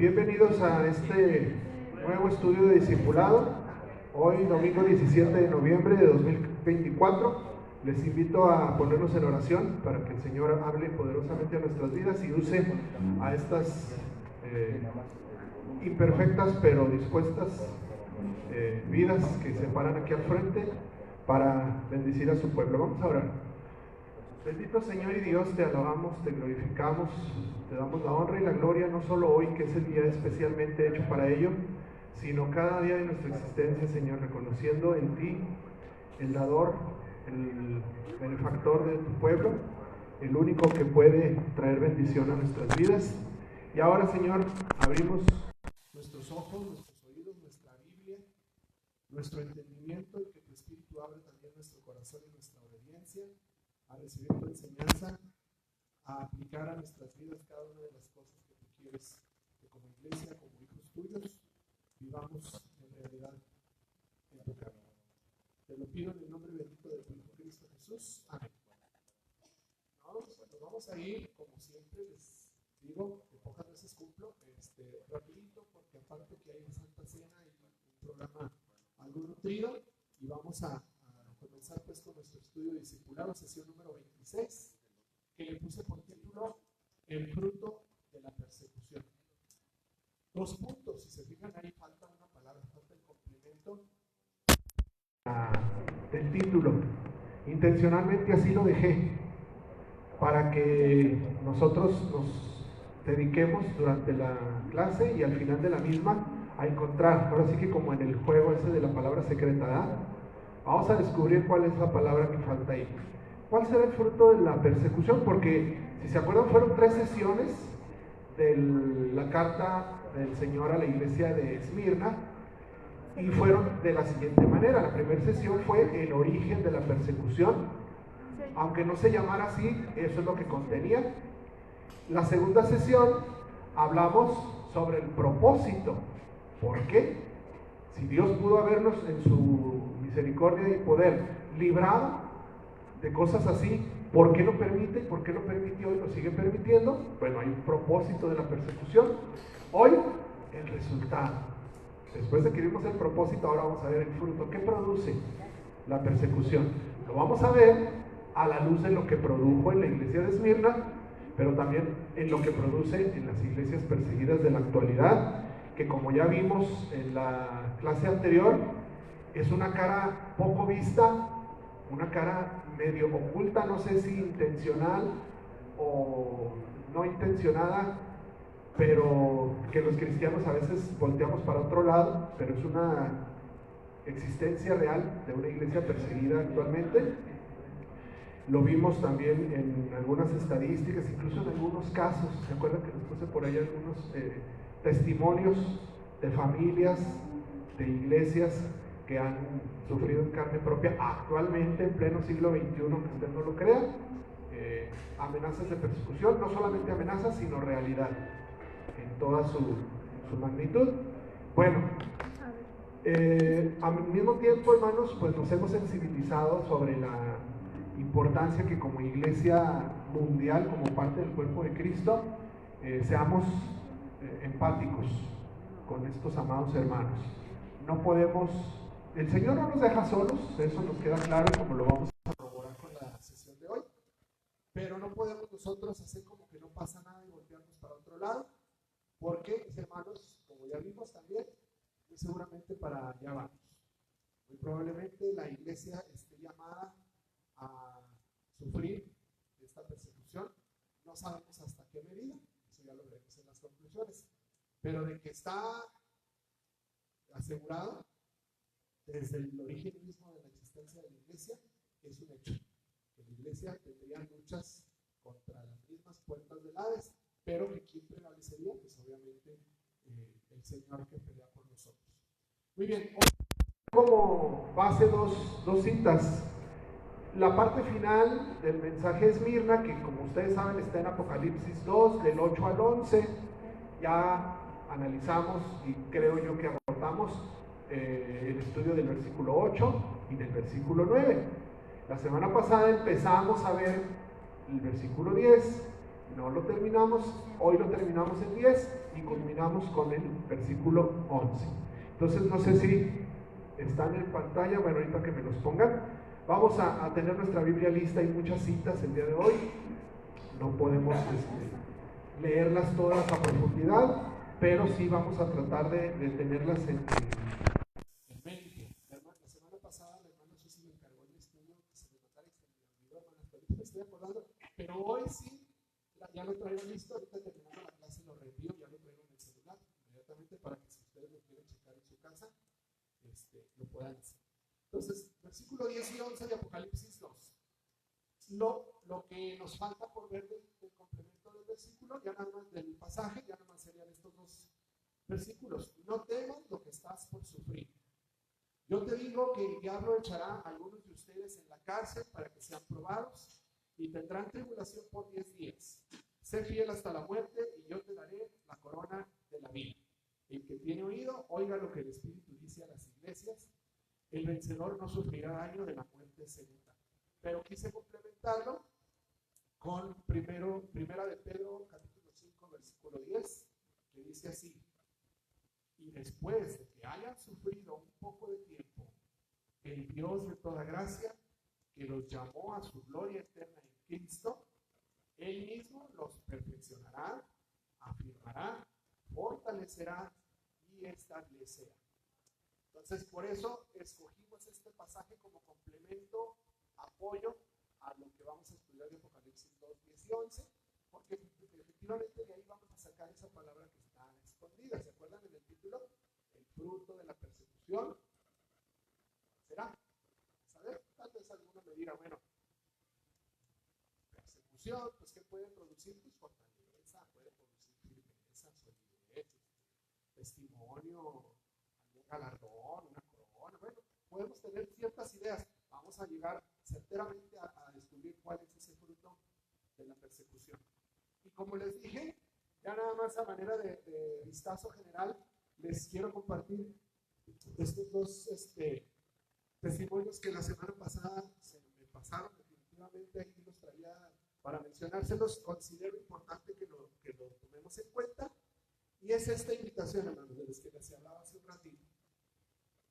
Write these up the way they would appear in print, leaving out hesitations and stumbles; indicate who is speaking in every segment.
Speaker 1: Bienvenidos a este nuevo estudio de discipulado. Hoy, domingo 17 de noviembre de 2024, les invito a ponernos en oración para que el Señor hable poderosamente a nuestras vidas y use a estas imperfectas pero dispuestas vidas que se paran aquí al frente para bendecir a su pueblo. Vamos a orar. Bendito Señor y Dios, te alabamos, te glorificamos, te damos la honra y la gloria, no solo hoy, que es el día especialmente hecho para ello, sino cada día de nuestra existencia, Señor, reconociendo en ti el dador, el benefactor de tu pueblo, el único que puede traer bendición a nuestras vidas. Y ahora, Señor, abrimos nuestros ojos, nuestros oídos, nuestra Biblia, nuestro entendimiento, y que tu Espíritu abra también nuestro corazón y nuestra obediencia a recibir tu enseñanza, a aplicar a nuestras vidas cada una de las cosas que tú quieres que como iglesia, como hijos tuyos, vivamos en realidad en tu camino. Te lo pido en el nombre bendito de tu Hijo Cristo Jesús. Amén. Nos vamos a ir, como siempre les digo, que pocas veces cumplo, rapidito, porque aparte que hay una Santa Cena y un programa algo nutrido, y vamos a comenzar pues con nuestro estudio discipulado, sesión número 26, que le puse por título El fruto de la persecución. 2 puntos, si se fijan ahí falta una palabra, falta el complemento del título. Intencionalmente así lo dejé, para que nosotros nos dediquemos durante la clase y al final de la misma a encontrar, ahora sí que como en el juego ese de la palabra secreta, ¿verdad? Vamos a descubrir cuál es la palabra que falta ahí. ¿Cuál será el fruto de la persecución? Porque, si se acuerdan, fueron 3 sesiones de la carta del Señor a la iglesia de Esmirna, y fueron de la siguiente manera. La primera sesión fue el origen de la persecución, aunque no se llamara así, eso es lo que contenía. La segunda sesión hablamos sobre el propósito. ¿Por qué? Si Dios pudo habernos en su misericordia y poder librado de cosas así, ¿por qué lo permite? ¿Por qué lo permitió y lo sigue permitiendo? Bueno, hay un propósito de la persecución. Hoy, el resultado. Después de que vimos el propósito, ahora vamos a ver el fruto. ¿Qué produce la persecución? Lo vamos a ver a la luz de lo que produjo en la iglesia de Esmirna, pero también en lo que produce en las iglesias perseguidas de la actualidad, que como ya vimos en la clase anterior, es una cara poco vista, una cara medio oculta, no sé si intencional o no intencionada, pero que los cristianos a veces volteamos para otro lado, pero es una existencia real de una iglesia perseguida actualmente. Lo vimos también en algunas estadísticas, incluso en algunos casos. ¿Se acuerdan que les puse por ahí algunos testimonios de familias, de iglesias que han sufrido en carne propia actualmente, en pleno siglo XXI, que usted no lo crea, amenazas de persecución, no solamente amenazas, sino realidad, en toda su magnitud? Bueno, al mismo tiempo, hermanos, pues nos hemos sensibilizado sobre la importancia que como iglesia mundial, como parte del cuerpo de Cristo, seamos empáticos con estos amados hermanos. No podemos, el Señor no nos deja solos, eso nos queda claro, como lo vamos a corroborar con la sesión de hoy, pero no podemos nosotros hacer como que no pasa nada y voltearnos para otro lado, porque, hermanos, como ya vimos también, muy seguramente para allá vamos. Muy probablemente la iglesia esté llamada a sufrir esta persecución, no sabemos hasta qué medida, eso ya lo veremos en las conclusiones, pero de que está asegurado desde el origen mismo de la existencia de la iglesia, es un hecho, que la iglesia tendría luchas contra las mismas puertas del Hades, pero que ¿quién prevalecería? Pues obviamente el Señor que pelea por nosotros. Muy bien, como base dos citas. La parte final del mensaje de Esmirna, que como ustedes saben está en Apocalipsis 2, del 8 al 11, ya analizamos y creo yo que abordamos el estudio del versículo 8 y del versículo 9. La semana pasada empezamos a ver el versículo 10, no lo terminamos, hoy lo terminamos en 10 y culminamos con el versículo 11. Entonces no sé si están en pantalla, bueno, ahorita que me los pongan. Vamos a tener nuestra Biblia lista, hay muchas citas el día de hoy, no podemos leerlas todas a profundidad, pero sí vamos a tratar de tenerlas en mente. La semana pasada la hermana Susi me encargó el estudio que se me notara y se me olvidó, hermanas, pero ahorita me estoy acordando, pero hoy sí, ya lo traigo listo, ahorita terminando la clase lo reenvío, ya lo traigo en el celular inmediatamente para que si ustedes lo quieren checar en su casa, lo puedan hacer. Entonces, versículo 10 y 11 de Apocalipsis 2. Lo que nos falta por ver del complemento del versículo, ya nada más del pasaje, ya nada más serían estos dos versículos. No temas lo que estás por sufrir. Yo te digo que el diablo echará a algunos de ustedes en la cárcel para que sean probados y tendrán tribulación por 10 días. Sé fiel hasta la muerte y yo te daré la corona de la vida. El que tiene oído, oiga lo que el Espíritu dice a las iglesias. El vencedor no sufrirá daño de la muerte segunda. Pero quise complementarlo con primera de Pedro, capítulo 5, versículo 10, que dice así: y después de que hayan sufrido un poco de tiempo, el Dios de toda gracia, que los llamó a su gloria eterna en Cristo, Él mismo los perfeccionará, afirmará, fortalecerá y establecerá. Entonces, por eso escogimos este pasaje como complemento, apoyo a lo que vamos a estudiar de Apocalipsis 2, 10 y 11, porque efectivamente de ahí vamos a sacar esa palabra que está escondida. ¿Se acuerdan en el título? El fruto de la persecución será. ¿Saber? Tal vez alguno me diga, bueno, persecución, pues ¿qué puede producir? Pues fortaleza, puede producir firmeza, solidez, testimonio, algún galardón, una corona. Bueno, podemos tener ciertas ideas. Vamos a llegar certeramente a descubrir cuál es ese fruto de la persecución. Y como les dije, ya nada más a manera de vistazo general, les quiero compartir estos dos testimonios que la semana pasada se me pasaron. Definitivamente ahí los traía para mencionárselos. Considero importante que lo tomemos en cuenta. Y es esta invitación, hermanos, de los que les hablaba hace un ratito.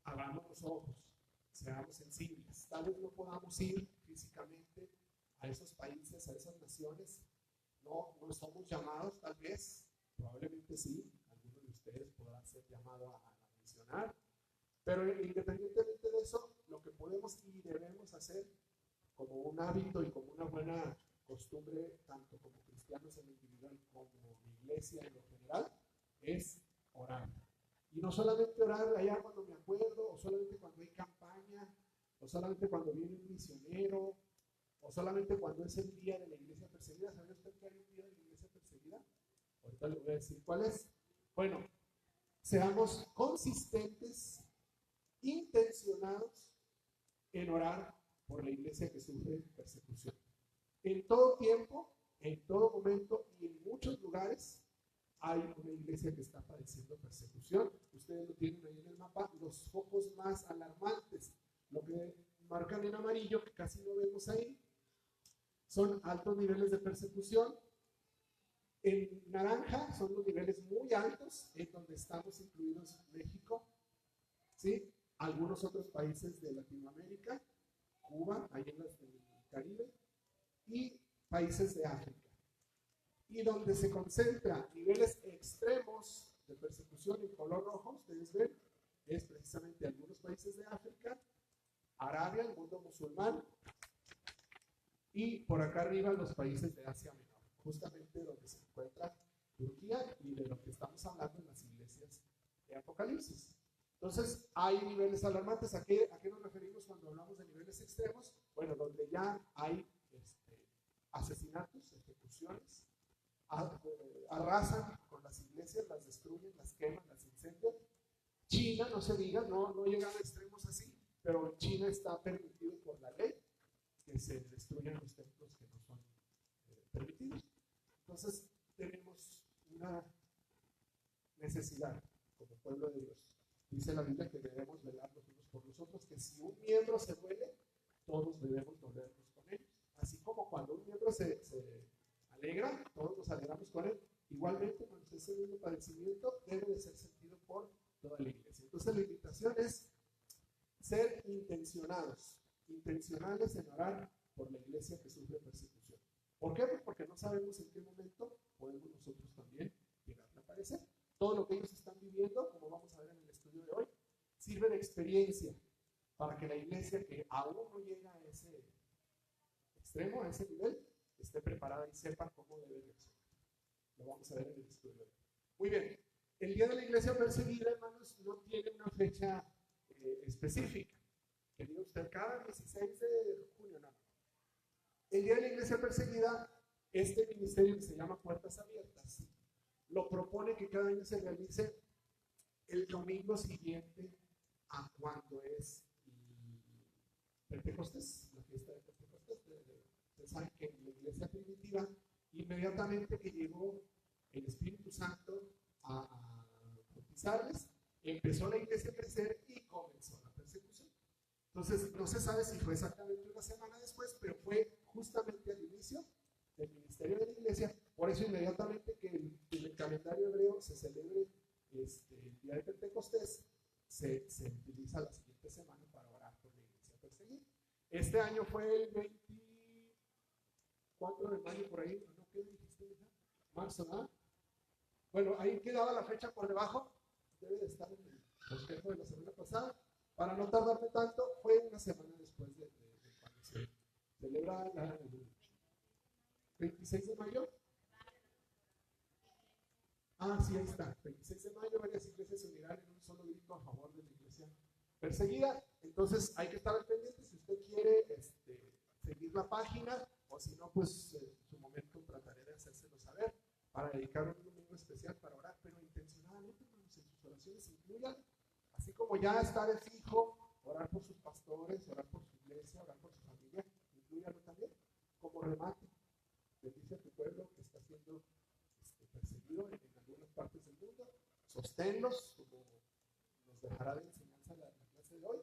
Speaker 1: Abramos los ojos, seamos sensibles. Tal vez no podamos ir físicamente a esos países, a esas naciones. No estamos llamados, tal vez, probablemente sí. Algunos de ustedes podrán ser llamados a mencionar. Pero independientemente de eso, lo que podemos y debemos hacer como un hábito y como una buena costumbre, tanto como cristianos en lo individual como iglesia en lo general, es orar. Y no solamente orar allá cuando me acuerdo, o solamente cuando hay campaña, o solamente cuando viene un misionero, o solamente cuando es el día de la iglesia perseguida. ¿Saben usted que hay un día de la iglesia perseguida? Ahorita les voy a decir cuál es. Bueno, seamos consistentes, intencionados en orar por la iglesia que sufre persecución. En todo tiempo, en todo momento y en muchos lugares hay una iglesia que está padeciendo persecución. Ustedes lo tienen ahí en el mapa, los focos más alarmantes, lo que marcan en amarillo, que casi no vemos ahí, son altos niveles de persecución. En naranja son los niveles muy altos, en donde estamos incluidos México, ¿sí? Algunos otros países de Latinoamérica, Cuba, ahí en el Caribe, y países de África. Y donde se concentran niveles extremos de persecución en color rojo, ustedes ven, es precisamente algunos países de África, Arabia, el mundo musulmán, y por acá arriba los países de Asia Menor, justamente donde se encuentra Turquía y de lo que estamos hablando en las iglesias de Apocalipsis. Entonces, hay niveles alarmantes. ¿A qué nos referimos cuando hablamos de niveles extremos? Bueno, donde ya hay asesinatos, ejecuciones, arrasan con las iglesias, las destruyen, las queman, las incendian. China, no se diga, no llegan a extremos así, pero en China está permitido por la ley que se destruyan los templos que no son permitidos. Entonces, tenemos una necesidad como pueblo de Dios. Dice la Biblia que debemos velar los unos por los otros, que si un miembro se duele, todos debemos dolernos con ellos. Así como cuando un miembro se alegra, todos nos alegramos con él. Igualmente, cuando ese mismo padecimiento debe de ser sentido por toda la iglesia. Entonces la invitación es ser intencionados, intencionales en orar por la iglesia que sufre persecución. ¿Por qué? Pues porque no sabemos en qué momento podemos nosotros también llegar a aparecer. Todo lo que ellos están viviendo, como vamos a ver en el estudio de hoy, sirve de experiencia para que la iglesia que aún no llega a ese extremo, a ese nivel, esté preparada y sepa cómo debe reaccionar. Lo vamos a ver en el estudio de hoy. Muy bien. El día de la iglesia perseguida, hermanos, no tiene una fecha específica. Que diga usted, cada 16 de junio, no. El día de la iglesia perseguida, este ministerio que se llama Puertas Abiertas, lo propone que cada año se realice el domingo siguiente a cuando es Pentecostés, la fiesta de Pentecostés. Ustedes saben que en la iglesia primitiva, inmediatamente que llegó el Espíritu Santo a bautizarles, empezó la iglesia a crecer y comenzó la persecución. Entonces, no se sabe si fue exactamente una semana después, pero fue justamente al inicio del ministerio de la iglesia. Por eso, inmediatamente que en el calendario hebreo se celebre el día de Pentecostés, se utiliza la siguiente semana para orar por la iglesia perseguida. Este año fue el 24 de mayo, por ahí, ¿no? ¿Qué dijiste, hija? Marzo, ¿no? Bueno, ahí quedaba la fecha por debajo, debe de estar en el bosquejo de la semana pasada. Para no tardarme tanto, fue una semana después de cuando se celebra el 26 de mayo. Ah, sí, ahí está. 26 de mayo, varias iglesias se unirán en un solo grito a favor de la iglesia perseguida. Entonces, hay que estar al pendiente si usted quiere seguir la página, o si no, pues en su momento trataré de hacérselo saber para dedicar un domingo especial para orar, pero intencionadamente, hermanos, en sus oraciones incluyan, así como ya está de fijo, orar por sus pastores, orar por su iglesia, orar por su familia, incluyanlo también como remate. Bendice a tu pueblo que está siendo perseguido en algunas partes del mundo. Sosténlos, como nos dejará de enseñanza la clase de hoy,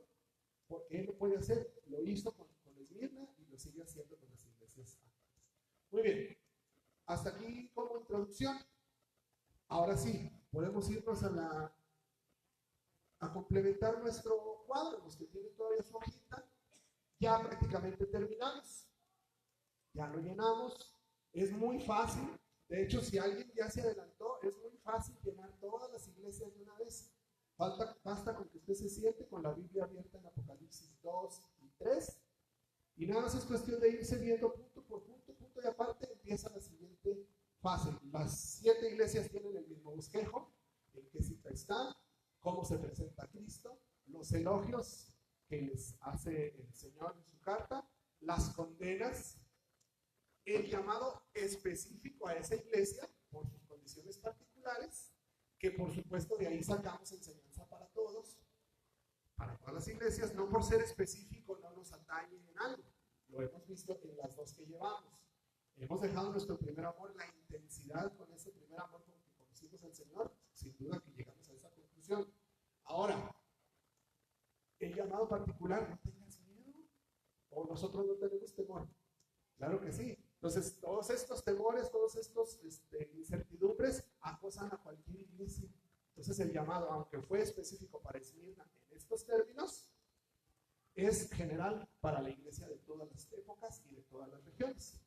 Speaker 1: porque él lo puede hacer. Lo hizo con Esmirna y lo sigue haciendo con las iglesias actuales. Muy bien, hasta aquí como introducción. Ahora sí, podemos irnos a complementar nuestro cuadro. Los que tienen todavía su hojita, ya prácticamente terminamos. Ya lo llenamos. Es muy fácil. De hecho, si alguien ya se adelantó, es muy fácil llenar todas las iglesias de una vez. Basta con que usted se siente con la Biblia abierta en Apocalipsis 2 y 3. Y nada más es cuestión de irse viendo punto por punto, punto y aparte empieza la siguiente fase. Las 7 iglesias tienen el mismo bosquejo, en qué cita está, cómo se presenta Cristo, los elogios que les hace el Señor en su carta, las condenas, el llamado específico a esa iglesia por sus condiciones particulares, que por supuesto de ahí sacamos enseñanza para todos, para todas las iglesias, no por ser específico no nos atañe en algo. Lo hemos visto en las 2 que llevamos. Hemos dejado nuestro primer amor, la intensidad con ese primer amor con que conocimos al Señor, sin duda que llegamos a esa conclusión. Ahora, el llamado particular, no tengas miedo, o nosotros no tenemos temor. Claro que sí. Entonces, todos estos temores, todos estos incertidumbres acosan a cualquier iglesia. Entonces, el llamado, aunque fue específico para Esmirna en estos términos, es general para la iglesia de todas las épocas y de todas las regiones.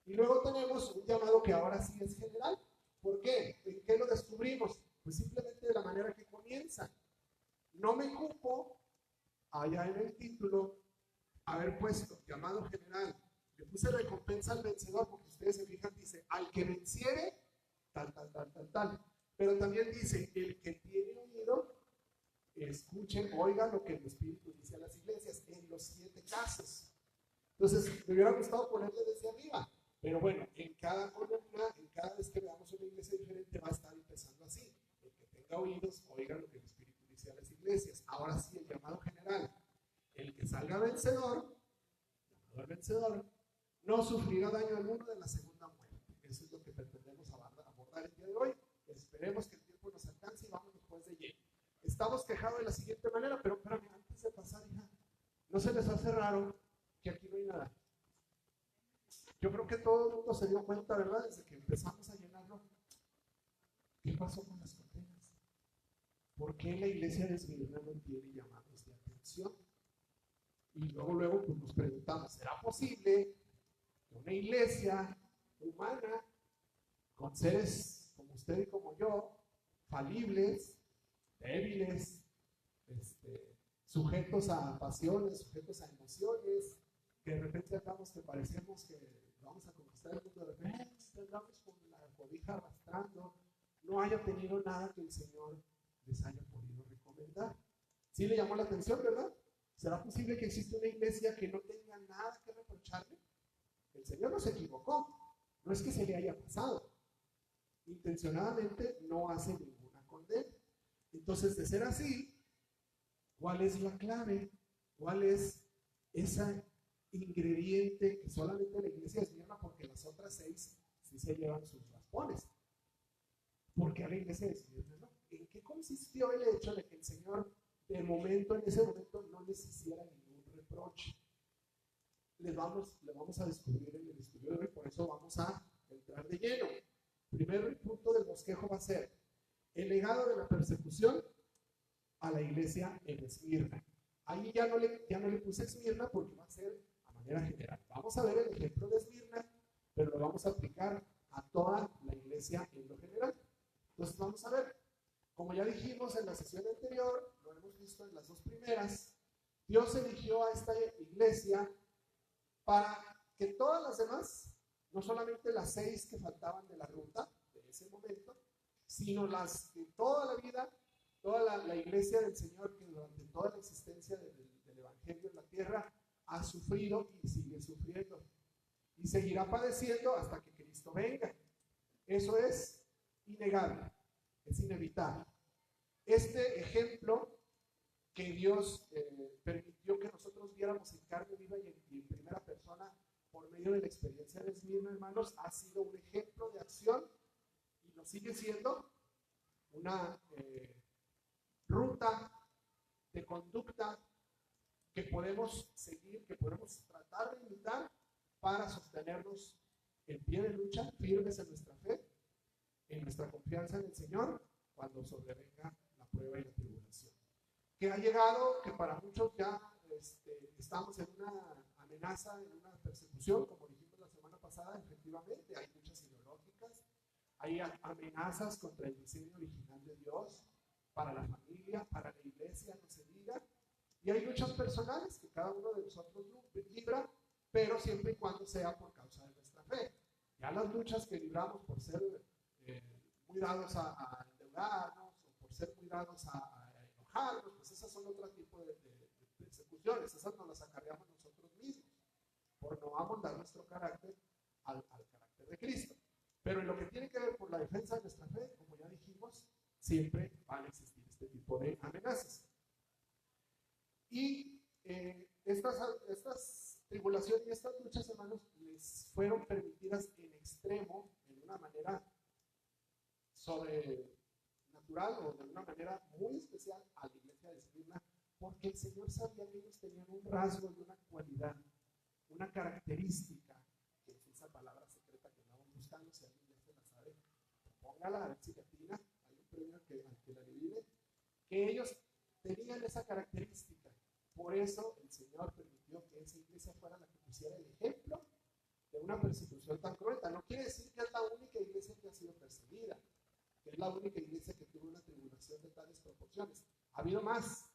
Speaker 1: Y luego tenemos un llamado que ahora sí es general. ¿Por qué? ¿En qué lo descubrimos? Pues simplemente de la manera que comienza. No me cupo, allá en el título, haber puesto llamado general. Le puse recompensa al vencedor, porque ustedes se fijan, dice, al que venciere, tal, tal, tal, tal, tal. Pero también dice, el que tiene oído, escuchen, oigan lo que el Espíritu dice a las iglesias, en los 7 casos. Entonces, me hubiera gustado ponerle desde arriba, pero bueno, en cada columna, en cada vez que veamos una iglesia diferente, va a estar empezando así. El que tenga oídos, oiga lo que el Espíritu dice a las iglesias. Ahora sí, el llamado general. El que salga vencedor, llamado al vencedor, no sufrirá daño alguno de la segunda muerte. Eso es lo que pretendemos abordar el día de hoy. Esperemos que el tiempo nos alcance y vámonos pues de lleno. Estamos quejados de la siguiente manera, pero espérame, antes de pasar, hija, ¿no se les hace raro que aquí no hay nada? Yo creo que todo el mundo se dio cuenta, ¿verdad? Desde que empezamos a llenarlo. ¿Qué pasó con las condenas? ¿Por qué la iglesia de Esmirna no tiene llamados de atención? Y luego pues nos preguntamos, ¿será posible que una iglesia humana, con seres como usted y como yo, falibles, débiles, sujetos a pasiones, sujetos a emociones, que de repente andamos que parecemos que vamos a conquistar el mundo, de repente andamos con la cobija arrastrando, no haya tenido nada que el Señor les haya podido recomendar? ¿Sí le llamó la atención, verdad? ¿Será posible que exista una iglesia que no tenga nada que reprocharle? El Señor no se equivocó, no es que se le haya pasado. Intencionadamente no hace ninguna condena. Entonces, de ser así, ¿cuál es la clave? ¿Cuál es ese ingrediente que solamente la iglesia es mierda, porque las otras 6 sí se llevan sus raspones? Porque a la iglesia de Esmirna no. ¿En qué consistió el hecho de que el Señor de momento, en ese momento, no les hiciera ningún reproche? Le vamos a descubrir en el estudio de hoy, por eso vamos a entrar de lleno. Primer punto del bosquejo va a ser el legado de la persecución a la iglesia en Esmirna. Ahí ya no le puse Esmirna porque va a ser a manera general. Vamos a ver el ejemplo de Esmirna, pero lo vamos a aplicar a toda la iglesia en lo general. Entonces vamos a ver, como ya dijimos en la sesión anterior, lo hemos visto en las 2 primeras, Dios eligió a esta iglesia para que todas las demás, no solamente las 6 que faltaban de la ruta de ese momento, sino las que toda la vida, toda la iglesia del Señor, que durante toda la existencia del Evangelio en la tierra ha sufrido y sigue sufriendo y seguirá padeciendo hasta que Cristo venga. Eso es innegable, es inevitable. Este ejemplo que Dios permitió que nosotros viéramos en carne viva y en primera persona por medio de la experiencia de Esmirna, hermanos, ha sido un ejemplo de acción y lo sigue siendo una ruta de conducta que podemos seguir, que podemos tratar de imitar para sostenernos en pie de lucha, firmes en nuestra fe, en nuestra confianza en el Señor, cuando sobrevenga la prueba y la tribulación. Que ha llegado, que para muchos ya estamos en una amenaza, en una persecución, como dijimos la semana pasada, efectivamente, hay luchas ideológicas, hay amenazas contra el diseño original de Dios, para la familia, para la iglesia, no se diga, y hay luchas personales que cada uno de nosotros libra, pero siempre y cuando sea por causa de nuestra fe. Ya las luchas que libramos por ser muy dados a endeudarnos, o por ser muy dados a enojarnos, pues esas son otro tipo de persecuciones, esas nos las acarreamos nosotros mismos, por no amoldar nuestro carácter al carácter de Cristo. Pero en lo que tiene que ver con la defensa de nuestra fe, como ya dijimos, siempre van a existir este tipo de amenazas. Y estas tribulaciones y estas luchas, hermanos, les fueron permitidas en extremo, en una manera sobrenatural o de una manera muy especial a la iglesia de Esmirna, porque el Señor sabía que ellos tenían un rasgo y una cualidad, una característica, que es esa palabra secreta que andamos buscando. Si alguien ya se la sabe, póngala a ver si latina, hay un premio al que la adivine, que ellos tenían esa característica. Por eso el Señor permitió que esa iglesia fuera la que pusiera el ejemplo de una persecución tan cruenta. No quiere decir que es la única iglesia que ha sido perseguida, que es la única iglesia que tuvo una tribulación de tales proporciones. Ha habido más,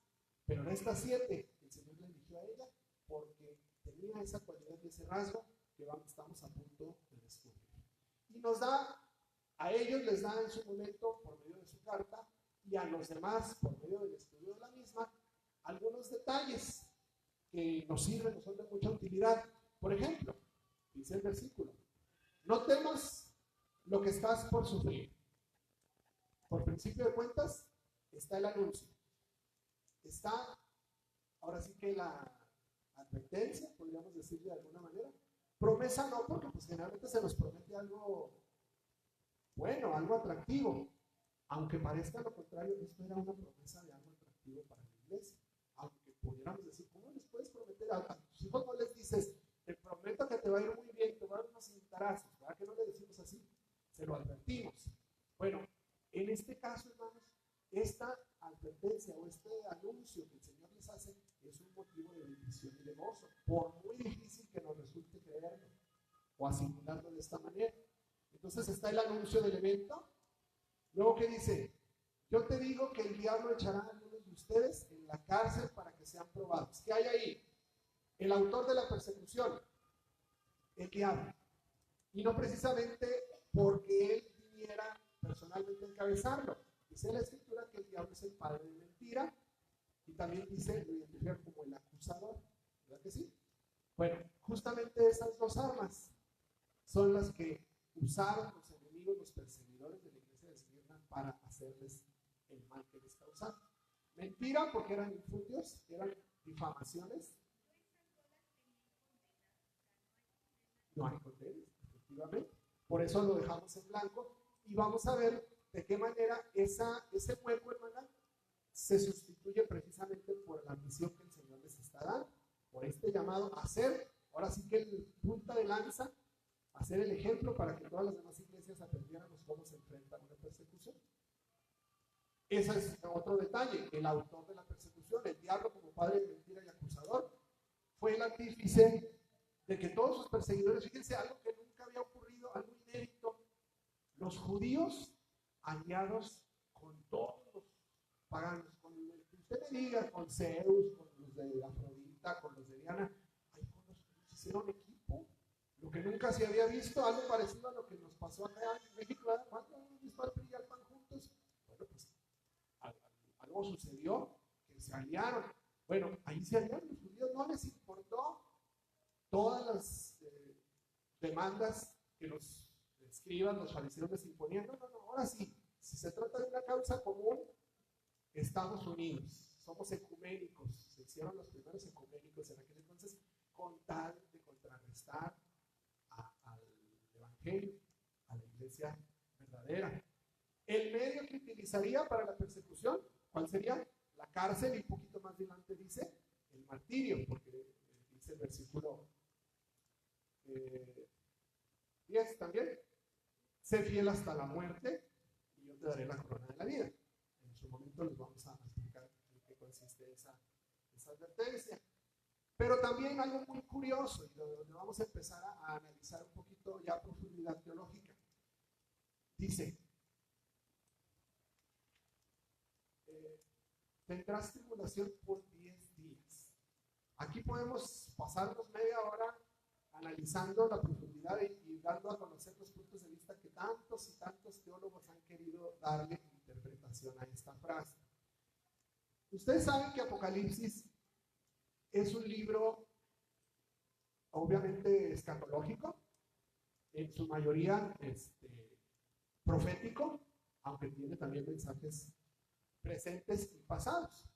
Speaker 1: pero de estas 7, el Señor la eligió a ella porque tenía esa cualidad y ese rasgo que estamos a punto de descubrir. Y nos da, a ellos les da en su momento, por medio de su carta, y a los demás, por medio del estudio de la misma, algunos detalles que nos sirven, nos son de mucha utilidad. Por ejemplo, dice el versículo, no temas lo que estás por sufrir. Por principio de cuentas, está el anuncio. Está, ahora sí que la advertencia, podríamos decir de alguna manera. Promesa no, porque pues generalmente se nos promete algo bueno, algo atractivo. Aunque parezca lo contrario, esto era una promesa de algo atractivo para la iglesia. Aunque pudiéramos decir, ¿cómo les puedes prometer algo? A tus hijos no les dices, te prometo que te va a ir muy bien, te va a dar unos cintarazos, ¿verdad que no le decimos así? Se lo advertimos. Bueno, en este caso, hermanos, esta advertencia o este anuncio que el Señor les hace es un motivo de bendición y de gozo, por muy difícil que nos resulte creerlo o asimilarlo de esta manera. Entonces está el anuncio del evento. Luego, ¿qué dice? Yo te digo que el diablo echará a algunos de ustedes en la cárcel para que sean probados. ¿Qué hay ahí? El autor de la persecución, el diablo. Y no precisamente porque él viniera personalmente a encabezarlo. Dice la Escritura que el diablo es el padre de mentira y también dice, lo identifica como el acusador. ¿Verdad que sí? Bueno, justamente esas dos armas son las que usaron los enemigos, los perseguidores de la iglesia de Esmirna para hacerles el mal que les causaron. Mentira porque eran infundios, eran difamaciones. No hay condenas, efectivamente. Por eso lo dejamos en blanco y vamos a ver de qué manera ese hueco, hermana, se sustituye precisamente por la misión que el Señor les está dando, por este llamado a hacer, ahora sí que el punta de lanza, hacer el ejemplo para que todas las demás iglesias aprendiéramos cómo se enfrenta una persecución. Ese es otro detalle, el autor de la persecución, el diablo como padre de mentira y acusador, fue el artífice de que todos sus perseguidores, fíjense, algo que nunca había ocurrido, algo inédito, los judíos aliados con todos los paganos, con el que usted me diga, con Zeus, con los de Afrodita, con los de Diana, ahí con los que hicieron equipo, lo que nunca se había visto, algo parecido a lo que nos pasó acá en México, ¿cuándo hemos visto al PRI y al PAN juntos? Bueno, pues algo sucedió, que se aliaron. Bueno, ahí se aliaron, los judíos no les importó todas las demandas que los escribas, los fariseos les imponían. No, ahora sí, si se trata de una causa común, estamos unidos, somos ecuménicos, se hicieron los primeros ecuménicos en aquel entonces, con tal de contrarrestar al evangelio, a la iglesia verdadera. El medio que utilizaría para la persecución, ¿cuál sería? La cárcel, y un poquito más adelante dice el martirio, porque dice el versículo 10 también, sé fiel hasta la muerte y yo te daré la corona de la vida. En su momento les vamos a explicar en qué consiste esa advertencia. Pero también algo muy curioso, y donde vamos a empezar a analizar un poquito ya a profundidad teológica. Dice, tendrás tribulación por 10 días. Aquí podemos pasarnos media hora analizando la profundidad y dando a conocer los puntos de vista que tantos y tantos teólogos han querido darle interpretación a esta frase. Ustedes saben que Apocalipsis es un libro obviamente escatológico, en su mayoría profético, aunque tiene también mensajes presentes y pasados.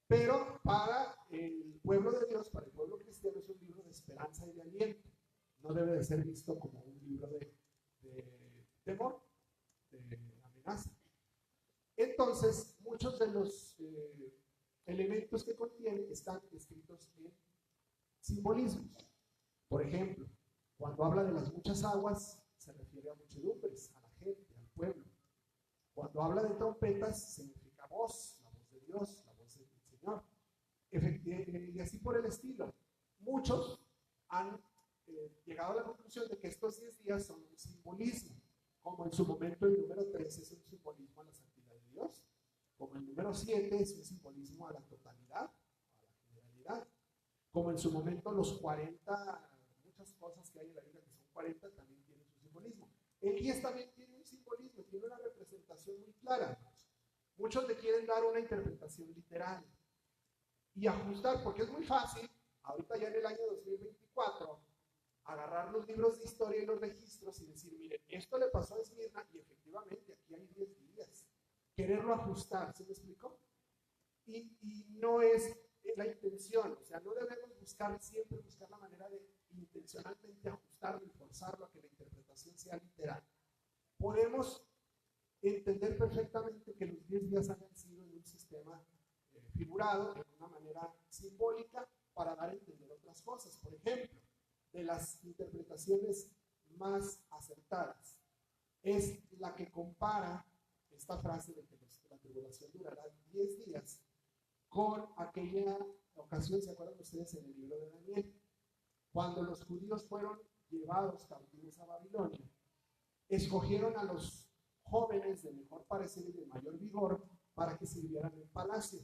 Speaker 1: Pero para el pueblo de Dios, para el pueblo cristiano, es un libro de esperanza y de aliento. No debe de ser visto como un libro de temor, de amenaza. Entonces, muchos de los elementos que contiene están escritos en simbolismos. Por ejemplo, cuando habla de las muchas aguas, se refiere a muchedumbres, a la gente, al pueblo. Cuando habla de trompetas, significa voz, la voz de Dios, la voz del Señor. Y así por el estilo. Muchos han llegado a la conclusión de que estos 10 días son un simbolismo, como en su momento el número 3 es un simbolismo a la santidad de Dios, como el número 7 es un simbolismo a la totalidad, a la generalidad, como en su momento los 40, muchas cosas que hay en la Biblia que son 40 también tienen su simbolismo. El 10 también tiene un simbolismo, tiene una representación muy clara. Muchos le quieren dar una interpretación literal y ajustar, porque es muy fácil, ahorita ya en el año 2024, agarrar los libros de historia y los registros y decir, miren, esto le pasó a Esmirna y efectivamente aquí hay 10 días. Quererlo ajustar, ¿se me explicó? Y no es la intención, o sea, no debemos siempre buscar la manera de intencionalmente ajustarlo y forzarlo a que la interpretación sea literal. Podemos entender perfectamente que los 10 días hayan sido en un sistema figurado, de una manera simbólica, para dar a entender otras cosas. Por ejemplo, interpretaciones más acertadas es la que compara esta frase de que la tribulación durará 10 días con aquella ocasión, ¿se acuerdan ustedes en el libro de Daniel? Cuando los judíos fueron llevados cautivos a Babilonia, escogieron a los jóvenes de mejor parecer y de mayor vigor para que sirvieran en el palacio.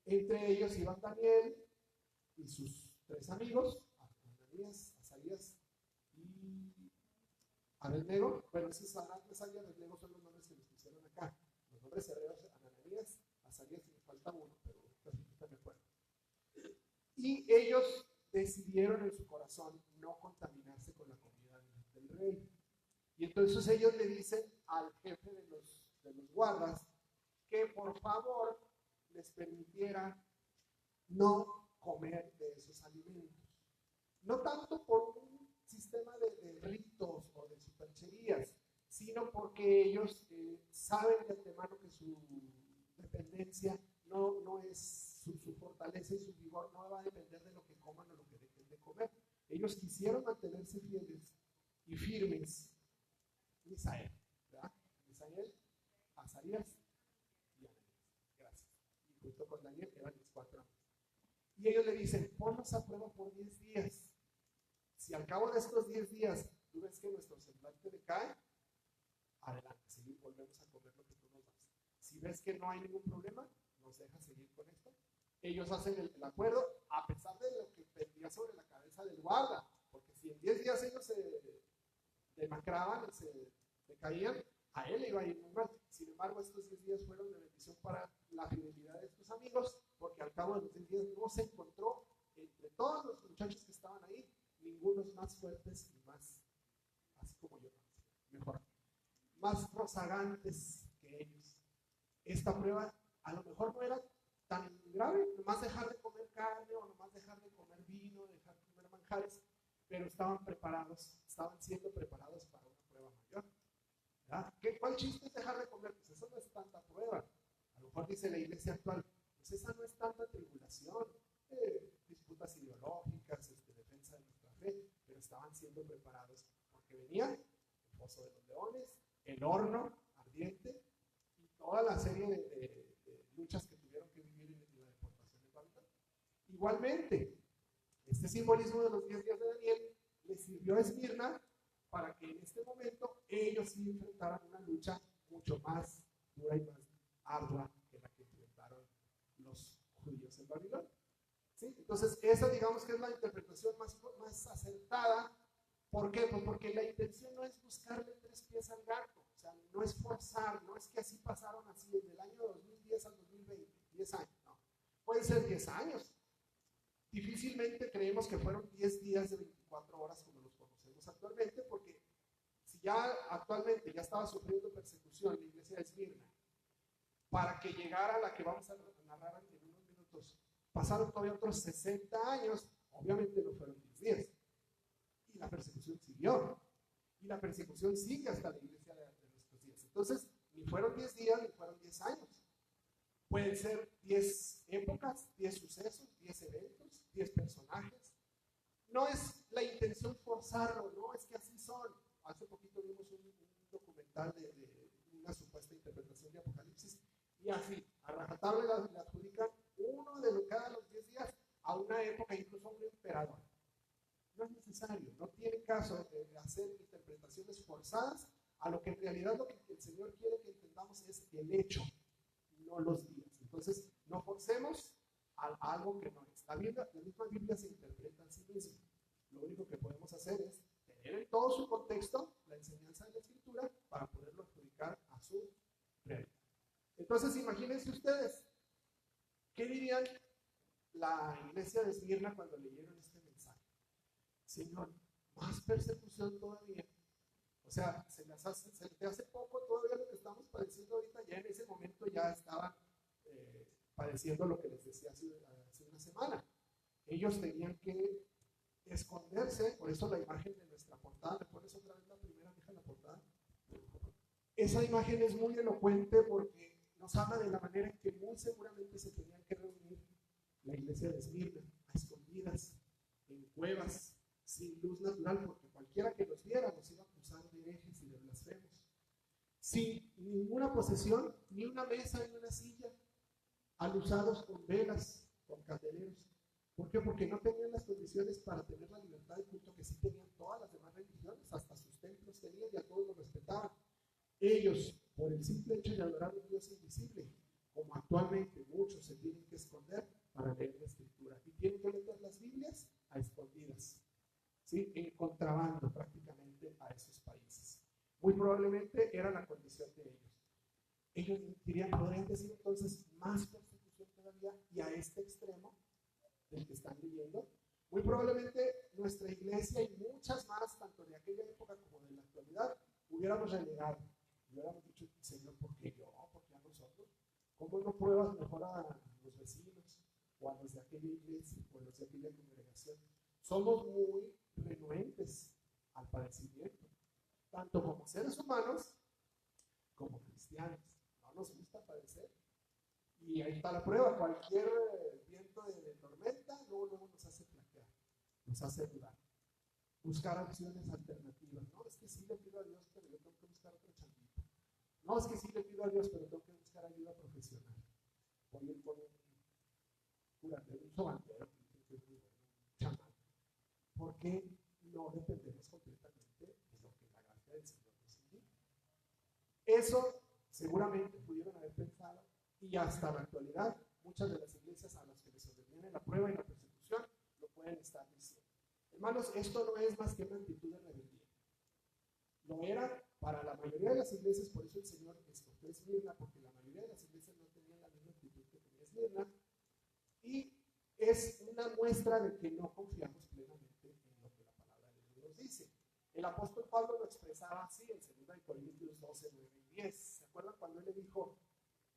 Speaker 1: Entre ellos iban Daniel y sus 3 amigos, Ananías, Azarías y Abednego. Bueno, esos Ananías y Abednego son los nombres que les pusieron acá. Los nombres hebreos, Ananías, Azarías, y me falta uno, pero casi me acuerdo. Y ellos decidieron en su corazón no contaminarse con la comida del rey. Y entonces ellos le dicen al jefe de los guardas que por favor les permitiera no comer de esos alimentos. No tanto por un sistema de ritos o de supercherías, sino porque ellos saben de antemano que su dependencia no es su fortaleza y su vigor no va a depender de lo que coman o lo que dejen de comer. Ellos quisieron mantenerse fieles y firmes. Misael, ¿verdad? Misael, Azarías y Ananías. Gracias. Y junto con Daniel eran los 4 años. Y ellos le dicen, ponnos a prueba por 10 días. Si al cabo de estos 10 días tú ves que nuestro semblante decae, adelante, seguimos, volvemos a comer lo que tú nos das. Si ves que no hay ningún problema, nos dejas seguir con esto. Ellos hacen el acuerdo, a pesar de lo que pendía sobre la cabeza del guarda, porque si en 10 días ellos se demacraban, se decaían, a él le iba a ir muy mal. Sin embargo, estos 10 días fueron de bendición para la fidelidad de estos amigos, porque al cabo de los 10 días no se encontró entre todos los muchachos que estaban ahí, ningunos más fuertes y más, así como yo, mejor, más rozagantes que ellos. Esta prueba a lo mejor no era tan grave, nomás dejar de comer carne o nomás dejar de comer vino, dejar de comer manjares, pero estaban preparados, estaban siendo preparados para una prueba mayor. ¿Cuál chiste es dejar de comer? Pues eso no es tanta prueba. A lo mejor dice la iglesia actual, pues esa no es tanta tribulación, disputas ideológicas, defensa de nuestra fe, pero estaban siendo preparados porque venía el foso de los leones, el horno ardiente y toda la serie de luchas que tuvieron que vivir en la deportación de Babilonia. Igualmente, este simbolismo de los 10 días de Daniel le sirvió a Esmirna para que en este momento ellos sí enfrentaran una lucha mucho más dura y más ardua que la que enfrentaron los judíos en Babilonia. ¿Sí? Entonces, esa digamos que es la interpretación más acertada. ¿Por qué? Pues porque la intención no es buscarle 3 pies al gato, o sea, no es forzar, no es que así pasaron así desde el año 2010 al 2020, 10 años, no. Pueden ser 10 años. Difícilmente creemos que fueron 10 días de 24 horas como los conocemos actualmente, porque si ya actualmente ya estaba sufriendo persecución la iglesia de Esmirna, para que llegara a la que vamos a narrar en unos minutos, pasaron todavía otros 60 años, obviamente no fueron 10 días. Y la persecución siguió. Y la persecución sigue hasta la iglesia de nuestros días. Entonces, ni fueron 10 días, ni fueron 10 años. Pueden ser 10 épocas, 10 sucesos, 10 eventos, 10 personajes. No es la intención forzarlo, no, es que así son. Hace poquito vimos un documental de una supuesta interpretación de Apocalipsis, y así, a rajatabla le adjudican uno de cada los 10 días a una época, incluso a un emperador. No es necesario, no tiene caso de hacer interpretaciones forzadas a lo que en realidad lo que el Señor quiere que entendamos es el hecho, no los días. Entonces, no forcemos a algo que no es. La misma Biblia se interpreta a sí misma. Lo único que podemos hacer es tener en todo su contexto la enseñanza de la Escritura para poderlo adjudicar a su realidad. Entonces, imagínense ustedes, ¿qué dirían la iglesia de Esmirna cuando leyeron este mensaje? Señor, más persecución todavía. O sea, se les hace poco todavía lo que estamos padeciendo ahorita, ya en ese momento ya estaban padeciendo lo que les decía hace una semana. Ellos tenían que esconderse, por eso la imagen de nuestra portada, ¿me pones otra vez la primera hija en la portada? Esa imagen es muy elocuente porque nos habla de la manera en que muy seguramente se tenían que reunir la iglesia de Esmirna, a escondidas, en cuevas, sin luz natural, porque cualquier cualquiera que los viera los iba a acusar de herejes y de blasfemos. Sin ninguna posesión, ni una mesa ni una silla, alusados con velas, con candeleros. ¿Por qué? Porque no tenían las condiciones para tener la libertad de culto que sí tenían todas las demás religiones, hasta sus templos tenían y a todos los respetaban. Ellos, por el simple hecho de adorar a un Dios invisible, como actualmente muchos se tienen que esconder para leer la Escritura y tienen que leer las Biblias a escondidas, ¿sí? En contrabando prácticamente a esos países. Muy probablemente era la condición de ellos. Ellos podrían decir entonces más persecución todavía, y a este extremo del que están viviendo. Muy probablemente nuestra iglesia y muchas más, tanto de aquella época como de la actualidad, hubiéramos renegado. Hubiéramos dicho, Señor, ¿por qué yo? ¿Por qué a nosotros? ¿Cómo no pruebas mejor a los vecinos o a los de aquella iglesia o a los de aquella congregación? Somos muy renuentes al padecimiento, tanto como seres humanos como cristianos. No nos gusta padecer. Y ahí está la prueba. Cualquier viento de tormenta luego nos hace flaquear, nos hace dudar, buscar opciones alternativas. No, es que sí le pido a Dios, pero yo tengo que buscar otra chambita. No, es que sí le pido a Dios, pero tengo que buscar ayuda profesional. Voy a ir con un curandero, un sobandero, un chamán. ¿Por qué no dependemos completamente de lo que la gracia del Señor nos indica? Eso seguramente pudieron haber pensado, y hasta la actualidad muchas de las iglesias a las que les sobreviene la prueba y la persecución lo pueden estar diciendo. Hermanos, esto no es más que una actitud de rebeldía. Lo era para la mayoría de las iglesias, por eso el Señor escogió Esmirna, porque la mayoría de las iglesias no tenían la misma actitud que tenía Esmirna, y es una muestra de que no confiamos plenamente en lo que la palabra de Dios nos dice. El apóstol Pablo lo expresaba así en 2 Corintios 12, 9 y 10. ¿Se acuerdan cuando él le dijo,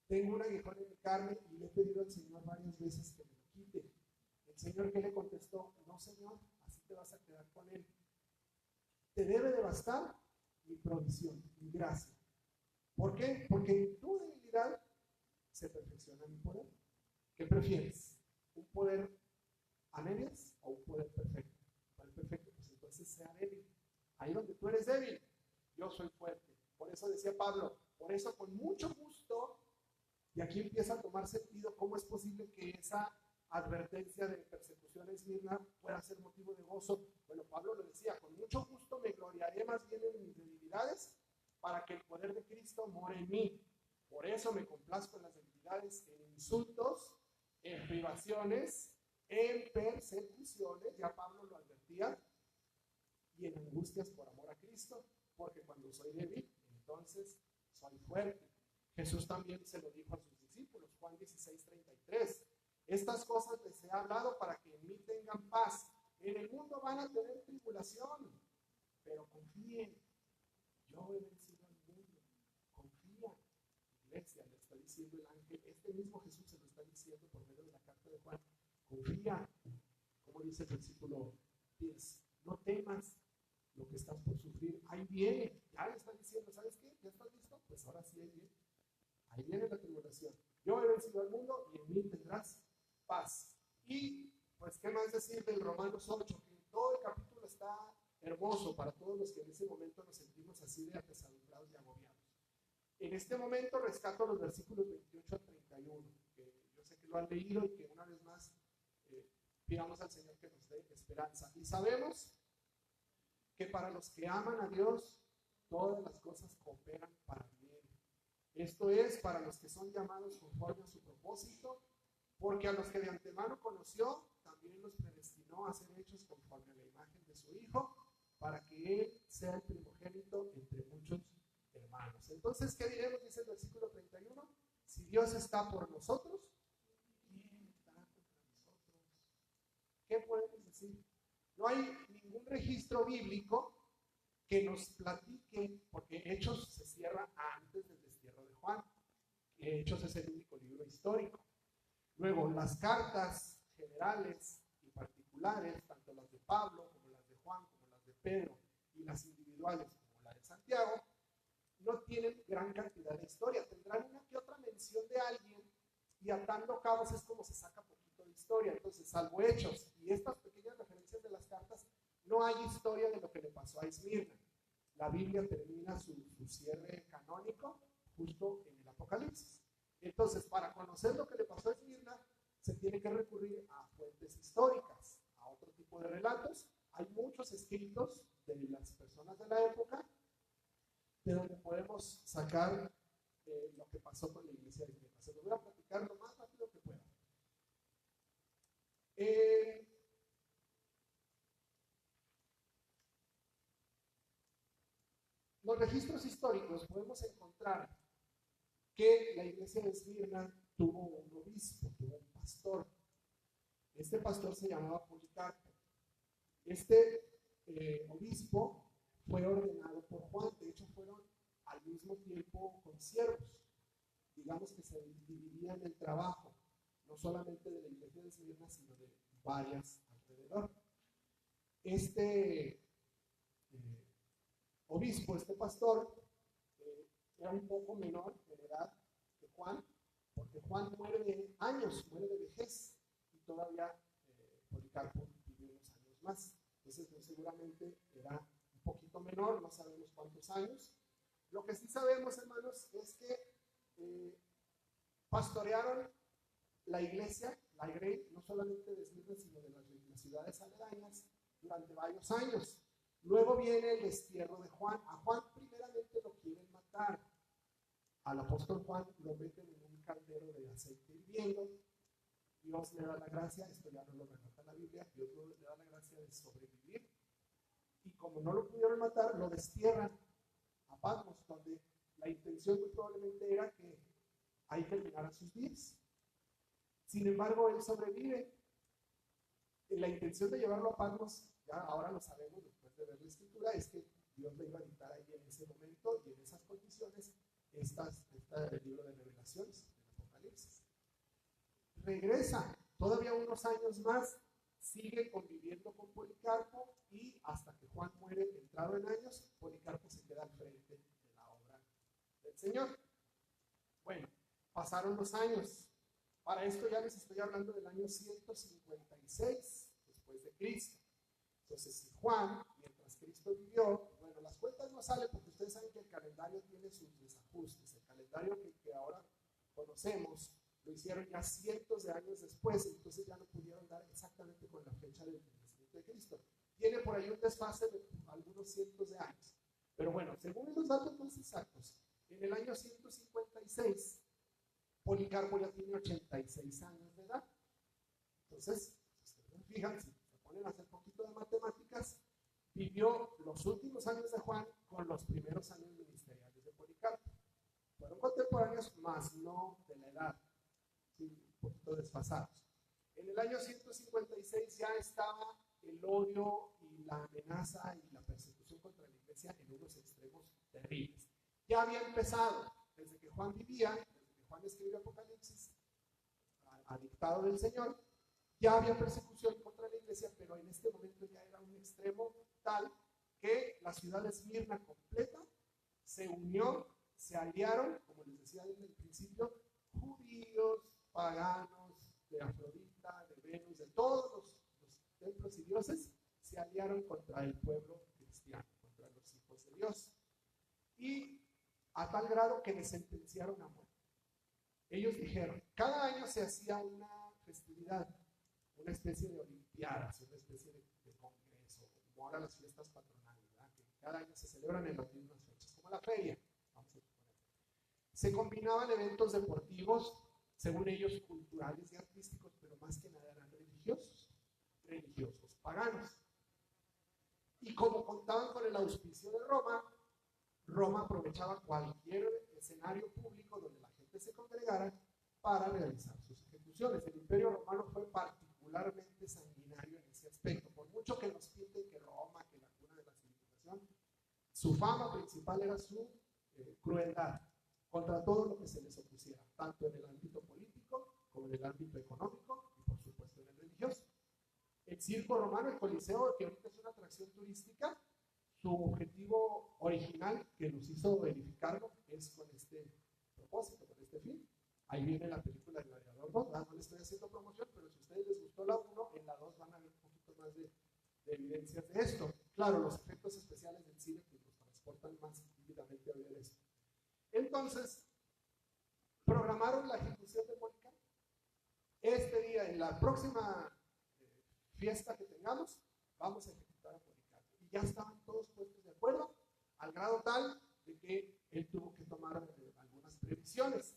Speaker 1: tengo un aguijón en mi carne y le he pedido al Señor varias veces que me lo quite? El Señor, ¿qué le contestó? No, Señor, así te vas a quedar con él. Te debe de bastar mi provisión, mi gracia. ¿Por qué? Porque en tu debilidad se perfecciona mi poder. ¿Qué prefieres? ¿Un poder a medias o un poder perfecto? ¿Cuál perfecto? Pues entonces sea débil. Ahí donde tú eres débil, yo soy fuerte. Por eso decía Pablo, por eso con mucho gusto, y aquí empieza a tomar sentido cómo es posible que esa advertencia de persecución a Esmirna pueda ser motivo de gozo. Bueno, Pablo lo decía, con mucho gusto me gloriaré más bien en mis debilidades para que el poder de Cristo more en mí. Por eso me complazco en las debilidades, en insultos, en privaciones, en persecuciones, ya Pablo lo advertía, y en angustias por amor a Cristo, porque cuando soy débil, entonces soy fuerte. Jesús también se lo dijo a sus discípulos, Juan 16:33. Estas cosas les he hablado para que en mí tengan paz. En el mundo van a tener tribulación, pero confíen, yo he vencido al mundo. Confía, iglesia, le está diciendo el ángel. Este mismo Jesús se lo está diciendo por medio de la carta de Juan. Confía, como dice el versículo 10. No temas lo que estás por sufrir. Ahí viene, ya le está diciendo, ¿sabes qué? ¿Ya estás listo? Pues ahora sí, ahí viene. Ahí viene la tribulación. Yo he vencido al mundo y en mí tendrás paz. Y pues, ¿qué más decir del Romanos 8? Que todo el capítulo está hermoso para todos los que en ese momento nos sentimos así de apesadumbrados y agobiados. En este momento rescato los versículos 28 a 31, que yo sé que lo han leído y que una vez más pidamos al Señor que nos dé esperanza. Y sabemos que para los que aman a Dios, todas las cosas cooperan para bien. Esto es, para los que son llamados conforme a su propósito, porque a los que de antemano conoció, también los predestinó a ser hechos conforme a la imagen de su Hijo, para que Él sea el primogénito entre muchos hermanos. Entonces, ¿qué diremos? Dice el versículo 31. Si Dios está por nosotros, ¿quién estará contra nosotros? ¿Qué podemos decir? No hay ningún registro bíblico que nos platique, porque Hechos se cierra antes del destierro de Juan. Hechos es el único libro histórico. Luego, las cartas generales y particulares, tanto las de Pablo como las de Juan, como las de Pedro, y las individuales como la de Santiago, no tienen gran cantidad de historia. Tendrán una que otra mención de alguien, y atando cabos es como se saca poquito de historia. Entonces, salvo Hechos y estas pequeñas referencias de las cartas, No hay historia de lo que le pasó a Esmirna. La Biblia termina su cierre canónico justo en el Apocalipsis. Entonces, para conocer lo que le pasó a Esmirna, se tiene que recurrir a fuentes históricas, a otro tipo de relatos. Hay muchos escritos de las personas de la época de donde podemos sacar lo que pasó con la iglesia de Esmirna. Se lo voy a platicar lo más rápido que pueda. Los registros históricos podemos encontrar que la iglesia de Esmirna tuvo un obispo, tuvo un pastor. Este pastor se llamaba Policarpo. Este obispo fue ordenado por Juan, de hecho fueron al mismo tiempo consiervos. Digamos que se dividían el trabajo, no solamente de la iglesia de Esmirna, sino de varias alrededor. Este obispo, este pastor, era un poco menor en edad que Juan, porque Juan muere de años, muere de vejez, y todavía Policarpo vivió unos años más. Entonces, pues, seguramente era un poquito menor, no sabemos cuántos años. Lo que sí sabemos, hermanos, es que pastorearon la iglesia, la Grey, no solamente de Esmirna, sino de las ciudades aledañas, durante varios años. Luego viene el destierro de Juan. A Juan primeramente lo quieren matar. Al apóstol Juan lo meten en un caldero de aceite hirviendo. Dios le da la gracia, esto ya no lo relata la Biblia, Dios le da la gracia de sobrevivir. Y como no lo pudieron matar, lo destierran a Patmos, donde la intención muy probablemente era que ahí terminaran sus días. Sin embargo, él sobrevive. La intención de llevarlo a Patmos, ya ahora lo sabemos después de ver la escritura, es que Dios le iba a dictar ahí en ese momento y en esas condiciones el libro de Revelaciones, del Apocalipsis. Regresa todavía unos años más, sigue conviviendo con Policarpo y hasta que Juan muere, entrado en años, Policarpo se queda al frente de la obra del Señor. Bueno, pasaron los años. Para esto ya les estoy hablando del año 156 después de Cristo. Entonces, si Juan, mientras Cristo vivió, bueno, las cuentas no salen porque ustedes saben que el calendario tiene sus desajustes. El calendario que ahora conocemos lo hicieron ya cientos de años después, entonces ya no pudieron dar exactamente con la fecha del nacimiento de Cristo. Tiene por ahí un desfase de algunos cientos de años. Pero bueno, según los datos más exactos, en el año 156, Policarpo ya tiene 86 años de edad. Entonces, si ustedes fijan, si se ponen a hacer un poquito de matemáticas, vivió los últimos años de Juan con los primeros años ministeriales de Policarpo. Fueron contemporáneos, más no de la edad, ¿sí? Un poquito desfasados. En el año 156 ya estaba el odio y la amenaza y la persecución contra la iglesia en unos extremos terribles. Ya había empezado, desde que Juan vivía, desde que Juan escribió Apocalipsis, a dictado del Señor, ya había persecución contra la iglesia, pero en este momento ya era un extremo tal que la ciudad de Esmirna completa se unió, se aliaron, como les decía desde el principio, judíos, paganos, de Afrodita, de Venus, de todos los templos y dioses, se aliaron contra el pueblo cristiano, contra los hijos de Dios. Y a tal grado que les sentenciaron a muerte. Ellos dijeron, cada año se hacía una festividad, una especie de olimpiadas, una especie de congreso, como ahora las fiestas patronales, ¿verdad? Que cada año se celebran en las mismas fechas, como la feria, vamos a suponer. Se combinaban eventos deportivos, según ellos culturales y artísticos, pero más que nada eran religiosos, paganos. Y como contaban con el auspicio de Roma, Roma aprovechaba cualquier escenario público donde la gente se congregara para realizar sus ejecuciones. El Imperio Romano fue particularmente sanguinario en ese aspecto. Por mucho que nos pinten que Roma, que la cuna de la civilización, su fama principal era su crueldad contra todo lo que se les opusiera, tanto en el ámbito político como en el ámbito económico y por supuesto en el religioso. El circo romano, el Coliseo, que ahorita es una atracción turística, su objetivo original que nos hizo verificarlo es con este propósito, con este fin. Ahí viene la película de Gladiador 2, no le estoy haciendo promoción, pero si a ustedes les gustó la 1, en la 2 van a ver un poquito más de de evidencias de esto. Claro, los efectos especiales del cine pues, nos transportan más vívidamente a ver esto. Entonces, programaron la ejecución de Policarpo. Este día, en la próxima fiesta que tengamos, vamos a ejecutar a Policarpo. Y ya estaban todos puestos de acuerdo, al grado tal de que él tuvo que tomar algunas previsiones.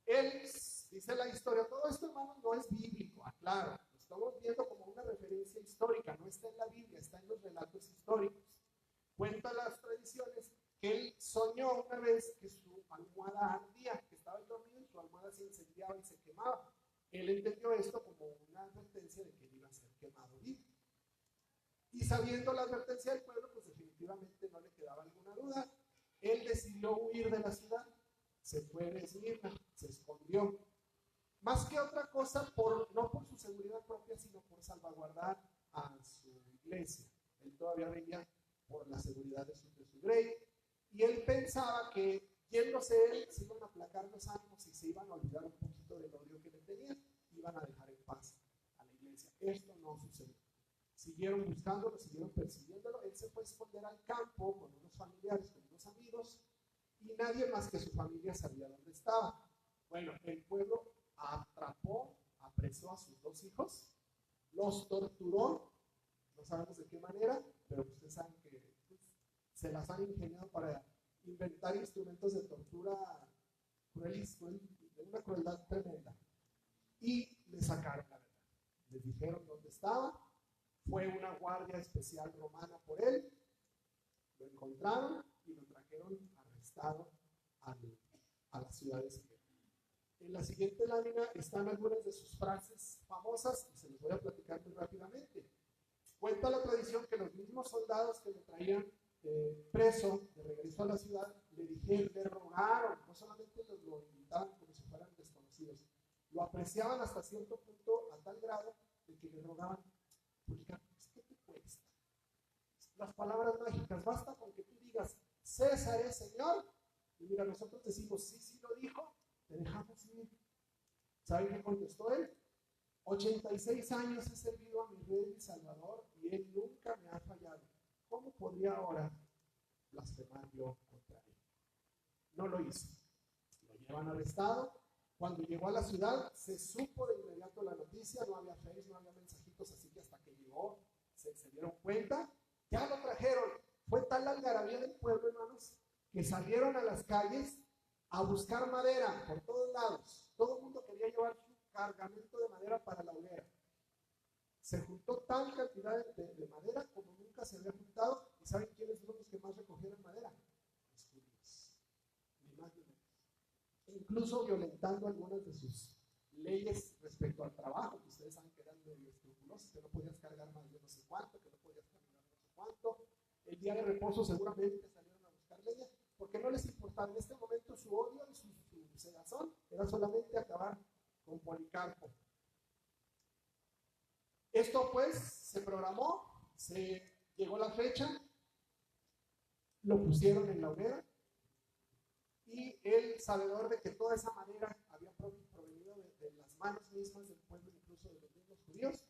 Speaker 1: Él, dice la historia, todo esto, hermanos, no es bíblico, aclaro, lo estamos viendo como una referencia histórica, no está en la Biblia, está en los relatos históricos. Cuenta las tradiciones que él soñó una vez que su almohada ardía, que estaba dormido y su almohada se incendiaba y se quemaba. Él entendió esto como una advertencia de que él iba a ser quemado vivo. Y sabiendo la advertencia del pueblo, pues definitivamente no le quedaba alguna duda. Él decidió huir de la ciudad, se fue de Esmirna, se escondió. Más que otra cosa, no por su seguridad propia, sino por salvaguardar a su iglesia. Él todavía veía por la seguridad de su grey. Y él pensaba que yéndose él, se iban a aplacar los ánimos y se iban a olvidar un poquito del odio que le tenían, iban a dejar en paz a la iglesia. Esto no sucedió. Siguieron buscándolo, siguieron persiguiéndolo. Él se fue a esconder al campo con unos familiares, con unos amigos, y nadie más que su familia sabía dónde estaba. Bueno, el pueblo apresó a sus 2 hijos, los torturó, no sabemos de qué manera, pero ustedes saben que pues, se las han ingeniado para inventar instrumentos de tortura crueles, de una crueldad tremenda. Y le sacaron la verdad. Les dijeron dónde estaba, fue una guardia especial romana por él, lo encontraron y lo trajeron arrestado a la ciudad de Siria. En la siguiente lámina están algunas de sus frases famosas y se las voy a platicar muy rápidamente. Cuenta la tradición que los mismos soldados que lo traían preso de regreso a la ciudad le rogaron, no solamente lo invitaban como si fueran desconocidos, lo apreciaban hasta cierto punto a tal grado de que le rogaban, Policarpo, ¿qué te cuesta? Las palabras mágicas, basta con que tú digas, César es Señor, y mira, nosotros decimos, sí lo dijo, te dejamos ir. ¿Saben qué contestó él? 86 años he servido a mi rey y salvador y él nunca me ha fallado. ¿Cómo podría ahora blasfemar yo contra él? No lo hizo. Lo llevan arrestado. Cuando llegó a la ciudad, se supo de inmediato la noticia, no había Facebook, no había mensajitos, así que hasta que llegó se dieron cuenta, ya lo trajeron. Fue tal la algarabía del pueblo, hermanos, que salieron a las calles a buscar madera por todos lados. Todo el mundo quería llevar su cargamento de madera para la hoguera. Se juntó tal cantidad de madera como nunca se había juntado. ¿Y saben quiénes fueron los que más recogieron madera? Los judíos, ni más ni menos. Incluso violentando algunas de sus leyes respecto al trabajo, que ustedes saben que eran medio escrupulosas, que no podías cargar más de no sé cuánto, que no podías caminar no sé cuánto. El día de reposo seguramente salieron a buscar leña, porque no les importaba. En este momento su odio y su cegazón era solamente acabar con Policarpo. Esto pues se programó, se llegó la fecha, lo pusieron en la hoguera y él, sabedor de que toda esa madera había provenido de las manos mismas del pueblo, incluso de los mismos judíos,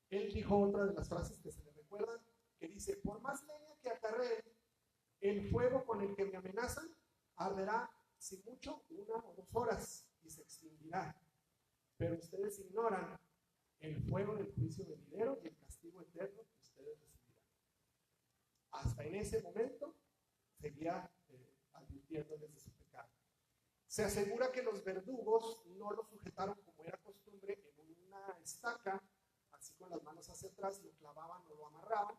Speaker 1: él dijo otra de las frases que se le recuerdan, que dice, por más leña que acarreen, el fuego con el que me amenazan arderá, si mucho, 1 o 2 horas y se extinguirá. Pero ustedes ignoran el fuego del juicio venidero y el castigo eterno que ustedes recibirán. Hasta en ese momento seguía advirtiéndoles de su pecado. Se asegura que los verdugos no lo sujetaron como era costumbre en una estaca, así con las manos hacia atrás, lo clavaban o lo amarraban.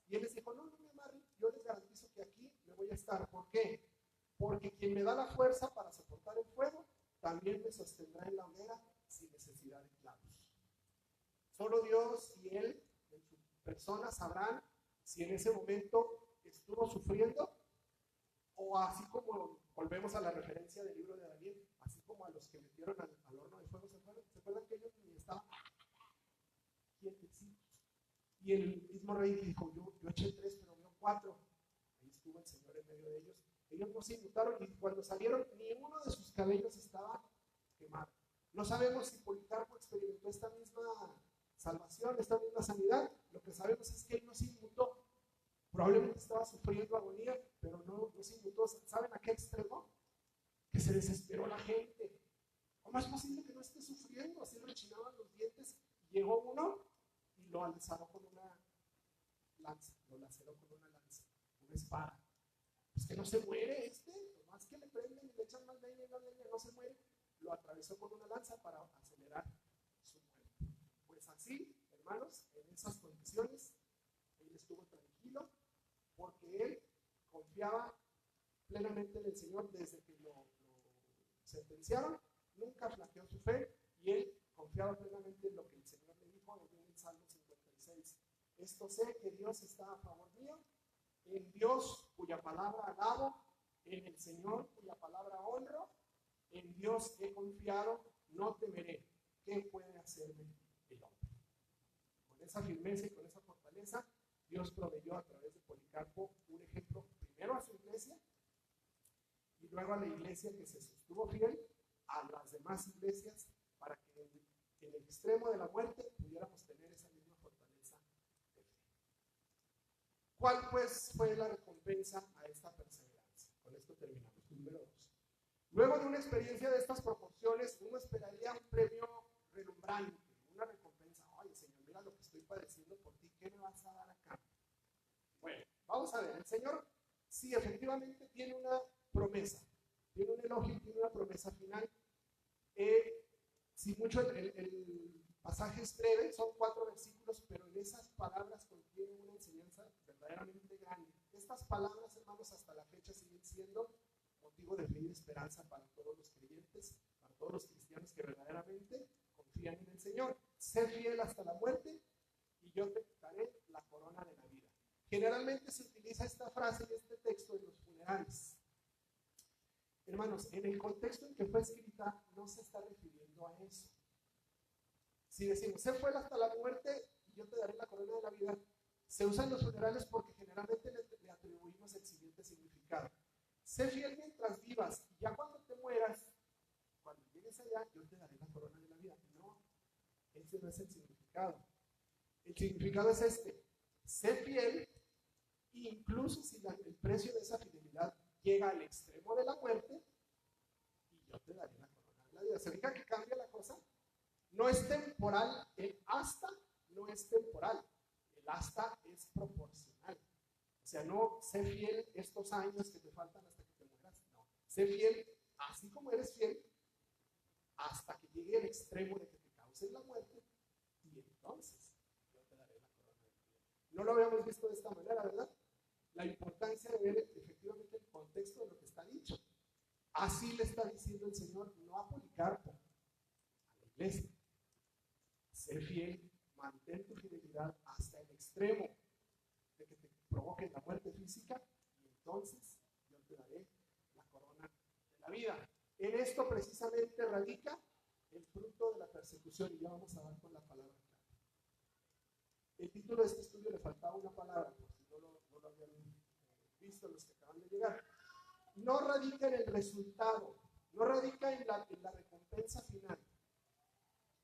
Speaker 1: Y él les dijo, no me amarren, yo les garantizo que aquí me voy a estar. ¿Por qué? Porque quien me da la fuerza para soportar el fuego, también me sostendrá en la hoguera sin necesidad de clavos. Solo Dios y Él, en su persona, sabrán si en ese momento estuvo sufriendo o así como, volvemos a la referencia del libro de Daniel, así como a los que metieron al horno de fuego, ¿se acuerdan que ellos ni estaban quietecitos? Y el mismo rey dijo, yo eché 3, pero veo 4. Ahí estuvo el Señor en medio de ellos. Ellos no se inmutaron y cuando salieron, ni uno de sus cabellos estaba quemado. No sabemos si Policarpo experimentó esta misma salvación, esta misma sanidad, lo que sabemos es que él no se inmutó. Probablemente estaba sufriendo agonía, pero no se inmutó. ¿Saben a qué extremo? Que se desesperó la gente. ¿Cómo es posible que no esté sufriendo? Así le rechinaban los dientes. Llegó uno y lo lanzó con una lanza, una espada. Pues que no se muere nomás que le prenden y le echan más leña y más leña, no se muere. Lo atravesó con una lanza para acelerar su muerte. Pues así, hermanos, en esas condiciones, él estuvo tranquilo porque él confiaba plenamente en el Señor desde que lo sentenciaron, nunca flaqueó su fe y él confiaba plenamente en lo que el Señor le dijo en el Salmo 56. Esto sé que Dios está a favor mío, en Dios cuya palabra alabo, en el Señor cuya palabra honro, en Dios he confiado, no temeré. ¿Qué puede hacerme el hombre? Con esa firmeza y con esa fortaleza, Dios proveyó a través de Policarpo un ejemplo primero a su iglesia y luego a la iglesia que se sostuvo fiel a las demás iglesias para que en el extremo de la muerte pudiéramos tener esa misma fortaleza de fe. ¿Cuál pues fue la recompensa a esta perseverancia? Con esto terminamos. Número 2. Luego de una experiencia de estas proporciones, uno esperaría un premio relumbrante, una recompensa. Oye, Señor, mira lo que estoy padeciendo por ti, ¿qué me vas a dar acá? Bueno, vamos a ver, el Señor sí efectivamente tiene una promesa, tiene un elogio, tiene una promesa final. Si mucho el pasaje es breve, son 4 versículos, pero en esas palabras contiene una enseñanza verdaderamente grande. Estas palabras, hermanos, hasta la fecha siguen siendo motivo de fe y de esperanza para todos los creyentes, para todos los cristianos que verdaderamente confían en el Señor. Sé fiel hasta la muerte y yo te daré la corona de la vida. Generalmente se utiliza esta frase y este texto en los funerales. Hermanos, en el contexto en que fue escrita no se está refiriendo a eso. Si decimos, sé fiel hasta la muerte y yo te daré la corona de la vida, se usan los funerales porque generalmente le atribuimos el siguiente significado. Sé fiel mientras vivas y ya cuando te mueras, cuando llegues allá, yo te daré la corona de la vida. No, ese no es el significado. El significado es este. Sé fiel, incluso si el precio de esa fidelidad llega al extremo de la muerte, y yo te daré la corona de la vida. ¿Se fija que cambia la cosa? No es temporal, el hasta no es temporal, el hasta es proporcional. O sea, no sé fiel estos años que te faltan hasta que te mueras, no. Sé fiel así como eres fiel hasta que llegue el extremo de que te causes la muerte y entonces yo te daré la corona de la vida. No lo habíamos visto de esta manera, ¿verdad? La importancia de ver efectivamente el contexto de lo que está dicho. Así le está diciendo el Señor, no a Policarpo, a la iglesia. Sé fiel, mantén tu fidelidad hasta el extremo de que te provoque la muerte física y entonces yo te daré la corona de la vida. En esto precisamente radica el fruto de la persecución y ya vamos a dar con la palabra clave. El título de este estudio le faltaba una palabra, por si no lo habían visto los que acaban de llegar. No radica en el resultado, no radica en la recompensa final.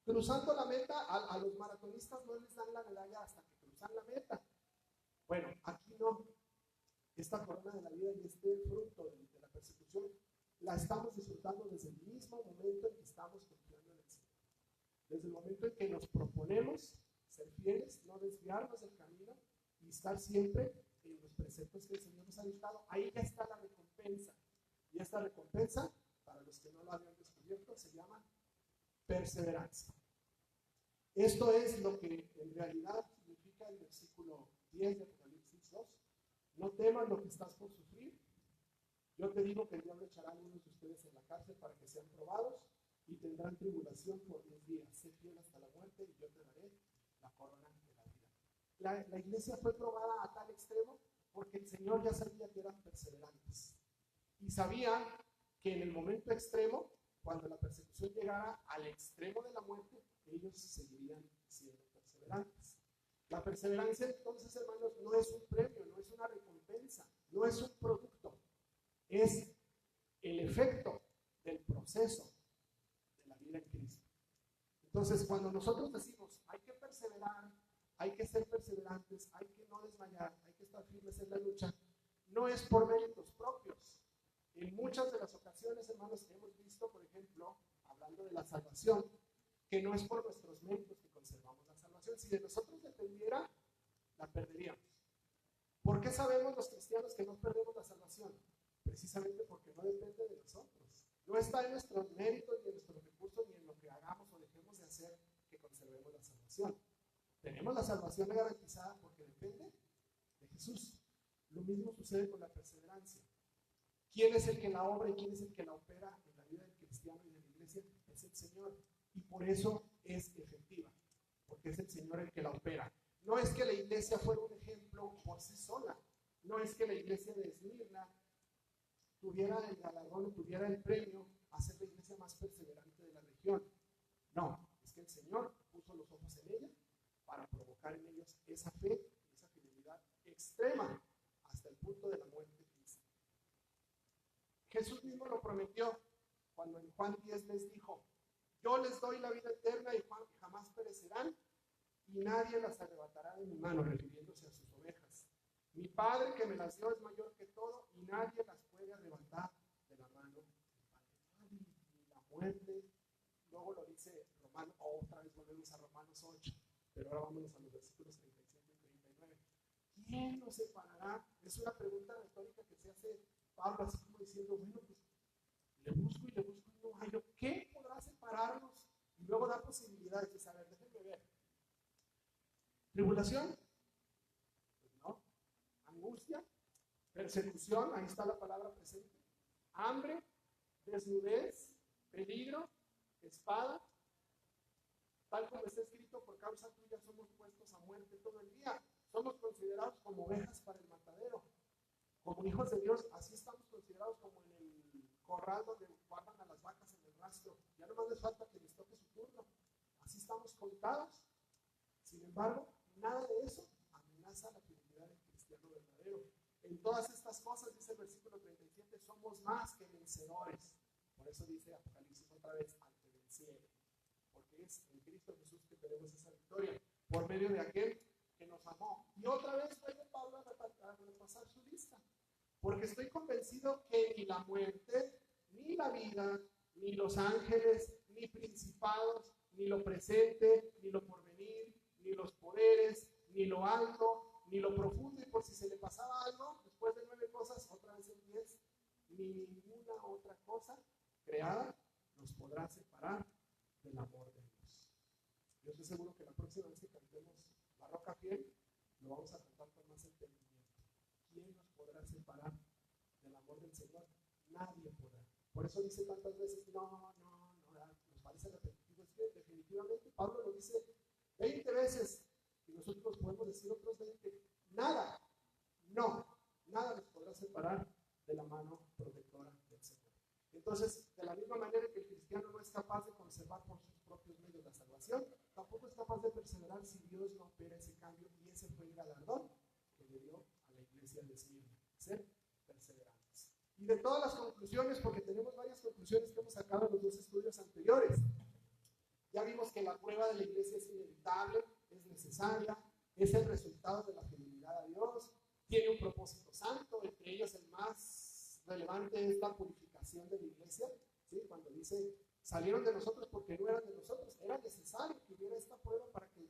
Speaker 1: Cruzando la meta, a los maratonistas no les dan la medalla hasta que cruzan la meta. Bueno, aquí no. Esta corona de la vida y este fruto de la persecución la estamos disfrutando desde el mismo momento en que estamos confiando en el Señor. Desde el momento en que nos proponemos ser fieles, no desviarnos del camino y estar siempre en los preceptos que el Señor nos ha dictado. Ahí ya está la recompensa. Y esta recompensa, para los que no lo habían descubierto, se llama perseverancia. Esto es lo que en realidad significa el versículo 10 de Apocalipsis 2. No temas lo que estás por sufrir. Yo te digo que el diablo echará a algunos de ustedes en la cárcel para que sean probados y tendrán tribulación por 10 días. Sé fiel hasta la muerte y yo te daré la corona de la vida. La iglesia fue probada a tal extremo porque el Señor ya sabía que eran perseverantes. Y sabía que en el momento extremo, cuando la persecución llegara al extremo de la muerte, ellos seguirían siendo perseverantes. La perseverancia, entonces, hermanos, no es un premio, no es una recompensa, no es un producto, es el efecto del proceso de la vida en Cristo. Entonces, cuando nosotros decimos, hay que perseverar, hay que ser perseverantes, hay que no desmayar, hay que estar firmes en la lucha, no es por méritos propios. En muchas de las ocasiones, hermanos, hemos visto, por ejemplo, hablando de la salvación, que no es por nuestros méritos que conservamos la salvación. Si de nosotros dependiera, la perderíamos. ¿Por qué sabemos los cristianos que no perdemos la salvación? Precisamente porque no depende de nosotros. No está en nuestros méritos, ni en nuestros recursos, ni en lo que hagamos o dejemos de hacer que conservemos la salvación. Tenemos la salvación garantizada porque depende de Jesús. Lo mismo sucede con la perseverancia. ¿Quién es el que la obra y quién es el que la opera en la vida del cristiano y de la iglesia? Es el Señor. Y por eso es efectiva, porque es el Señor el que la opera. No es que la iglesia fuera un ejemplo por sí sola. No es que la iglesia de Esmirna tuviera el galardón o tuviera el premio a ser la iglesia más perseverante de la región. No, es que el Señor puso los ojos en ella para provocar en ellos esa fe y esa fidelidad extrema hasta el punto de la muerte física. Jesús mismo lo prometió cuando en Juan 10 les dijo: yo les doy la vida eterna y jamás perecerán y nadie las arrebatará de mi mano, refiriéndose a sus ovejas. Mi Padre que me las dio es mayor que todo y nadie las puede arrebatar de la mano del Padre. Y la muerte, luego lo dice Romanos, otra vez volvemos a Romanos 8, pero ahora vámonos a los versículos 37 y 39. ¿Quién nos separará? Es una pregunta retórica que se hace Pablo, así como diciendo, bueno, pues le busco y no hallo. ¿Qué podrá separarnos? Y luego da posibilidades de saber, déjenme ver. ¿Tribulación? Pues no. ¿Angustia? ¿Persecución? Ahí está la palabra presente. ¿Hambre? ¿Desnudez? ¿Peligro? ¿Espada? Tal como está escrito, por causa tuya somos puestos a muerte todo el día. Somos considerados como ovejas para el matadero. Como hijos de Dios, así estamos considerados como en el corral donde guardan a las vacas en el rastro. Ya nomás les falta que les toque su turno. Así estamos contados. Sin embargo, nada de eso amenaza la fidelidad del cristiano verdadero. En todas estas cosas, dice el versículo 37, somos más que vencedores. Por eso dice Apocalipsis otra vez, al que venciere. Porque es en Cristo Jesús que tenemos esa victoria, por medio de aquel que nos amó. Y otra vez vuelve Pablo a repasar su lista. Porque estoy convencido que ni la muerte, ni la vida, ni los ángeles, ni principados, ni lo presente, ni lo porvenir, ni los poderes, ni lo alto, ni lo profundo, y por si se le pasaba algo, después de 9 cosas, otra vez en 10, ni ninguna otra cosa creada nos podrá separar del amor de Dios. Yo estoy seguro que la próxima vez que cantemos La Roca Fiel, lo vamos a cantar con más entendimiento. ¿Quién nos podrá separar del amor del Señor? Nadie podrá. Por eso dice tantas veces, no, nos parece repetitivo. Es que definitivamente Pablo lo dice 20 veces y nosotros podemos decir otros 20. Nada nos podrá separar de la mano protectora del Señor. Entonces, de la misma manera que el cristiano no es capaz de conservar por sus propios medios la salvación, tampoco es capaz de perseverar si Dios no opera ese cambio, y ese fue el galardón que le dio a la iglesia de Esmirna, ser perseverantes. Y de todas las conclusiones, porque tenemos varias conclusiones que hemos sacado en los 2 estudios anteriores, ya vimos que la prueba de la iglesia es inevitable, es necesaria, es el resultado de la fidelidad a Dios, tiene un propósito santo, entre ellos el más relevante es la purificación de la iglesia, ¿sí? Cuando dice, salieron de nosotros porque no eran de nosotros, era necesario que hubiera esta prueba para que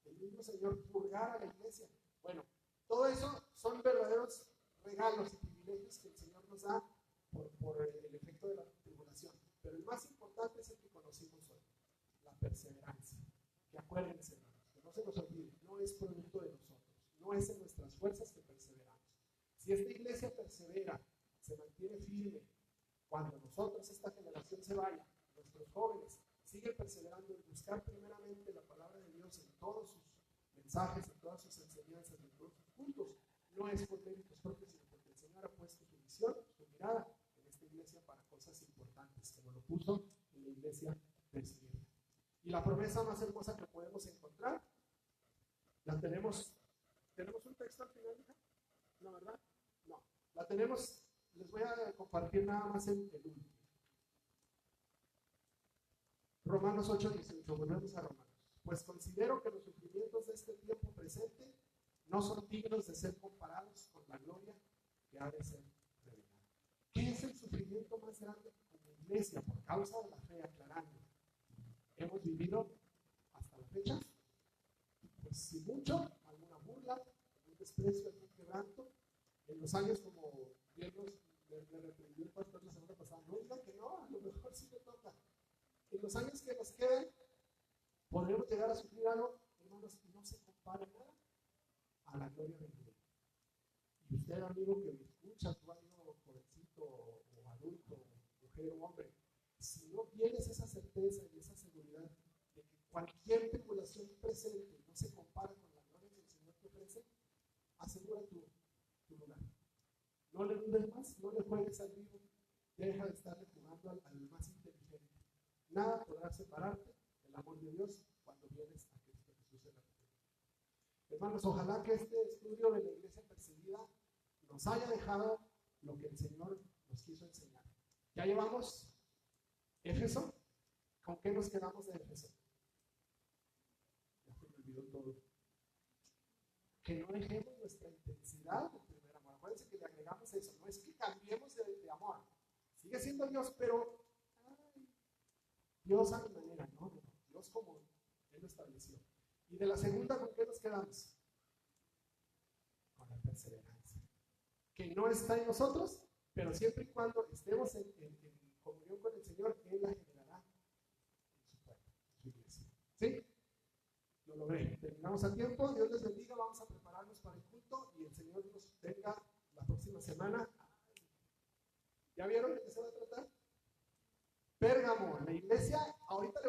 Speaker 1: el mismo Señor purgara la iglesia. Bueno, todo eso son verdaderos regalos y privilegios que el Señor nos da por el efecto de la tribulación. Pero el más importante es el que conocimos hoy, la perseverancia. Que acuérdense, hermanos, que no se nos olvide, no es producto de nosotros, no es en nuestras fuerzas que perseveramos. Si esta iglesia persevera, se mantiene firme, cuando nosotros, esta generación, se vaya, nuestros jóvenes siguen perseverando en buscar primeramente la palabra de Dios en todos sus mensajes, en todas sus enseñanzas, en todos sus puntos, no es por méritos propios, sino porque el Señor ha puesto su visión, su mirada en esta iglesia para cosas importantes, como lo puso en la iglesia de Esmirna. Y la promesa más hermosa que podemos encontrar, la tenemos un texto al final, hija, ¿no, verdad? No, la tenemos, les voy a compartir nada más el último. Romanos 8:18, volvemos a Romanos. Pues considero que los sufrimientos de este tiempo presente no son dignos de ser comparados con la gloria que ha de ser revelada. ¿Qué es el sufrimiento más grande que como iglesia, por causa de la fe, aclarando, hemos vivido hasta la fecha? Pues sin mucho, alguna burla, algún desprecio, algún quebranto. En los años, como bien me reprendió el pastor la semana pasada, no digan que no, a lo mejor sí me toca. En los años que nos queden, podremos llegar a sufrir algo, hermanos, y no se compara nada a la gloria de Dios. Y usted, amigo que me escucha, tú amigo jovencito o adulto, mujer o hombre, si no tienes esa certeza y esa seguridad de que cualquier tribulación presente no se compara con la gloria que el Señor te ofrece, asegura tu lugar. No le dudes más, no le juegues al vivo, deja de estarle jugando al más inteligente. Nada podrá separarte del amor de Dios cuando vienes a Cristo Jesús en la vida. Hermanos, ojalá que este estudio de la iglesia perseguida nos haya dejado lo que el Señor nos quiso enseñar. Ya llevamos Éfeso. ¿Con qué nos quedamos de Éfeso? Ya se me olvidó todo. Que no dejemos nuestra intensidad del primer amor. Acuérdense que le agregamos eso. No es que cambiemos de amor. Sigue siendo Dios, pero Dios a mi manera. No. Dios como Él lo estableció. Y de la segunda, ¿con qué nos quedamos? Con la perseverancia. Que no está en nosotros, pero siempre y cuando estemos en comunión con el Señor, Él la generará en su pueblo, en su iglesia. ¿Sí? Lo logré. Terminamos a tiempo. Dios les bendiga. Vamos a prepararnos para el culto y el Señor nos venga la próxima semana. ¿Ya vieron de qué se va a tratar? Pérgamo, la iglesia, ahorita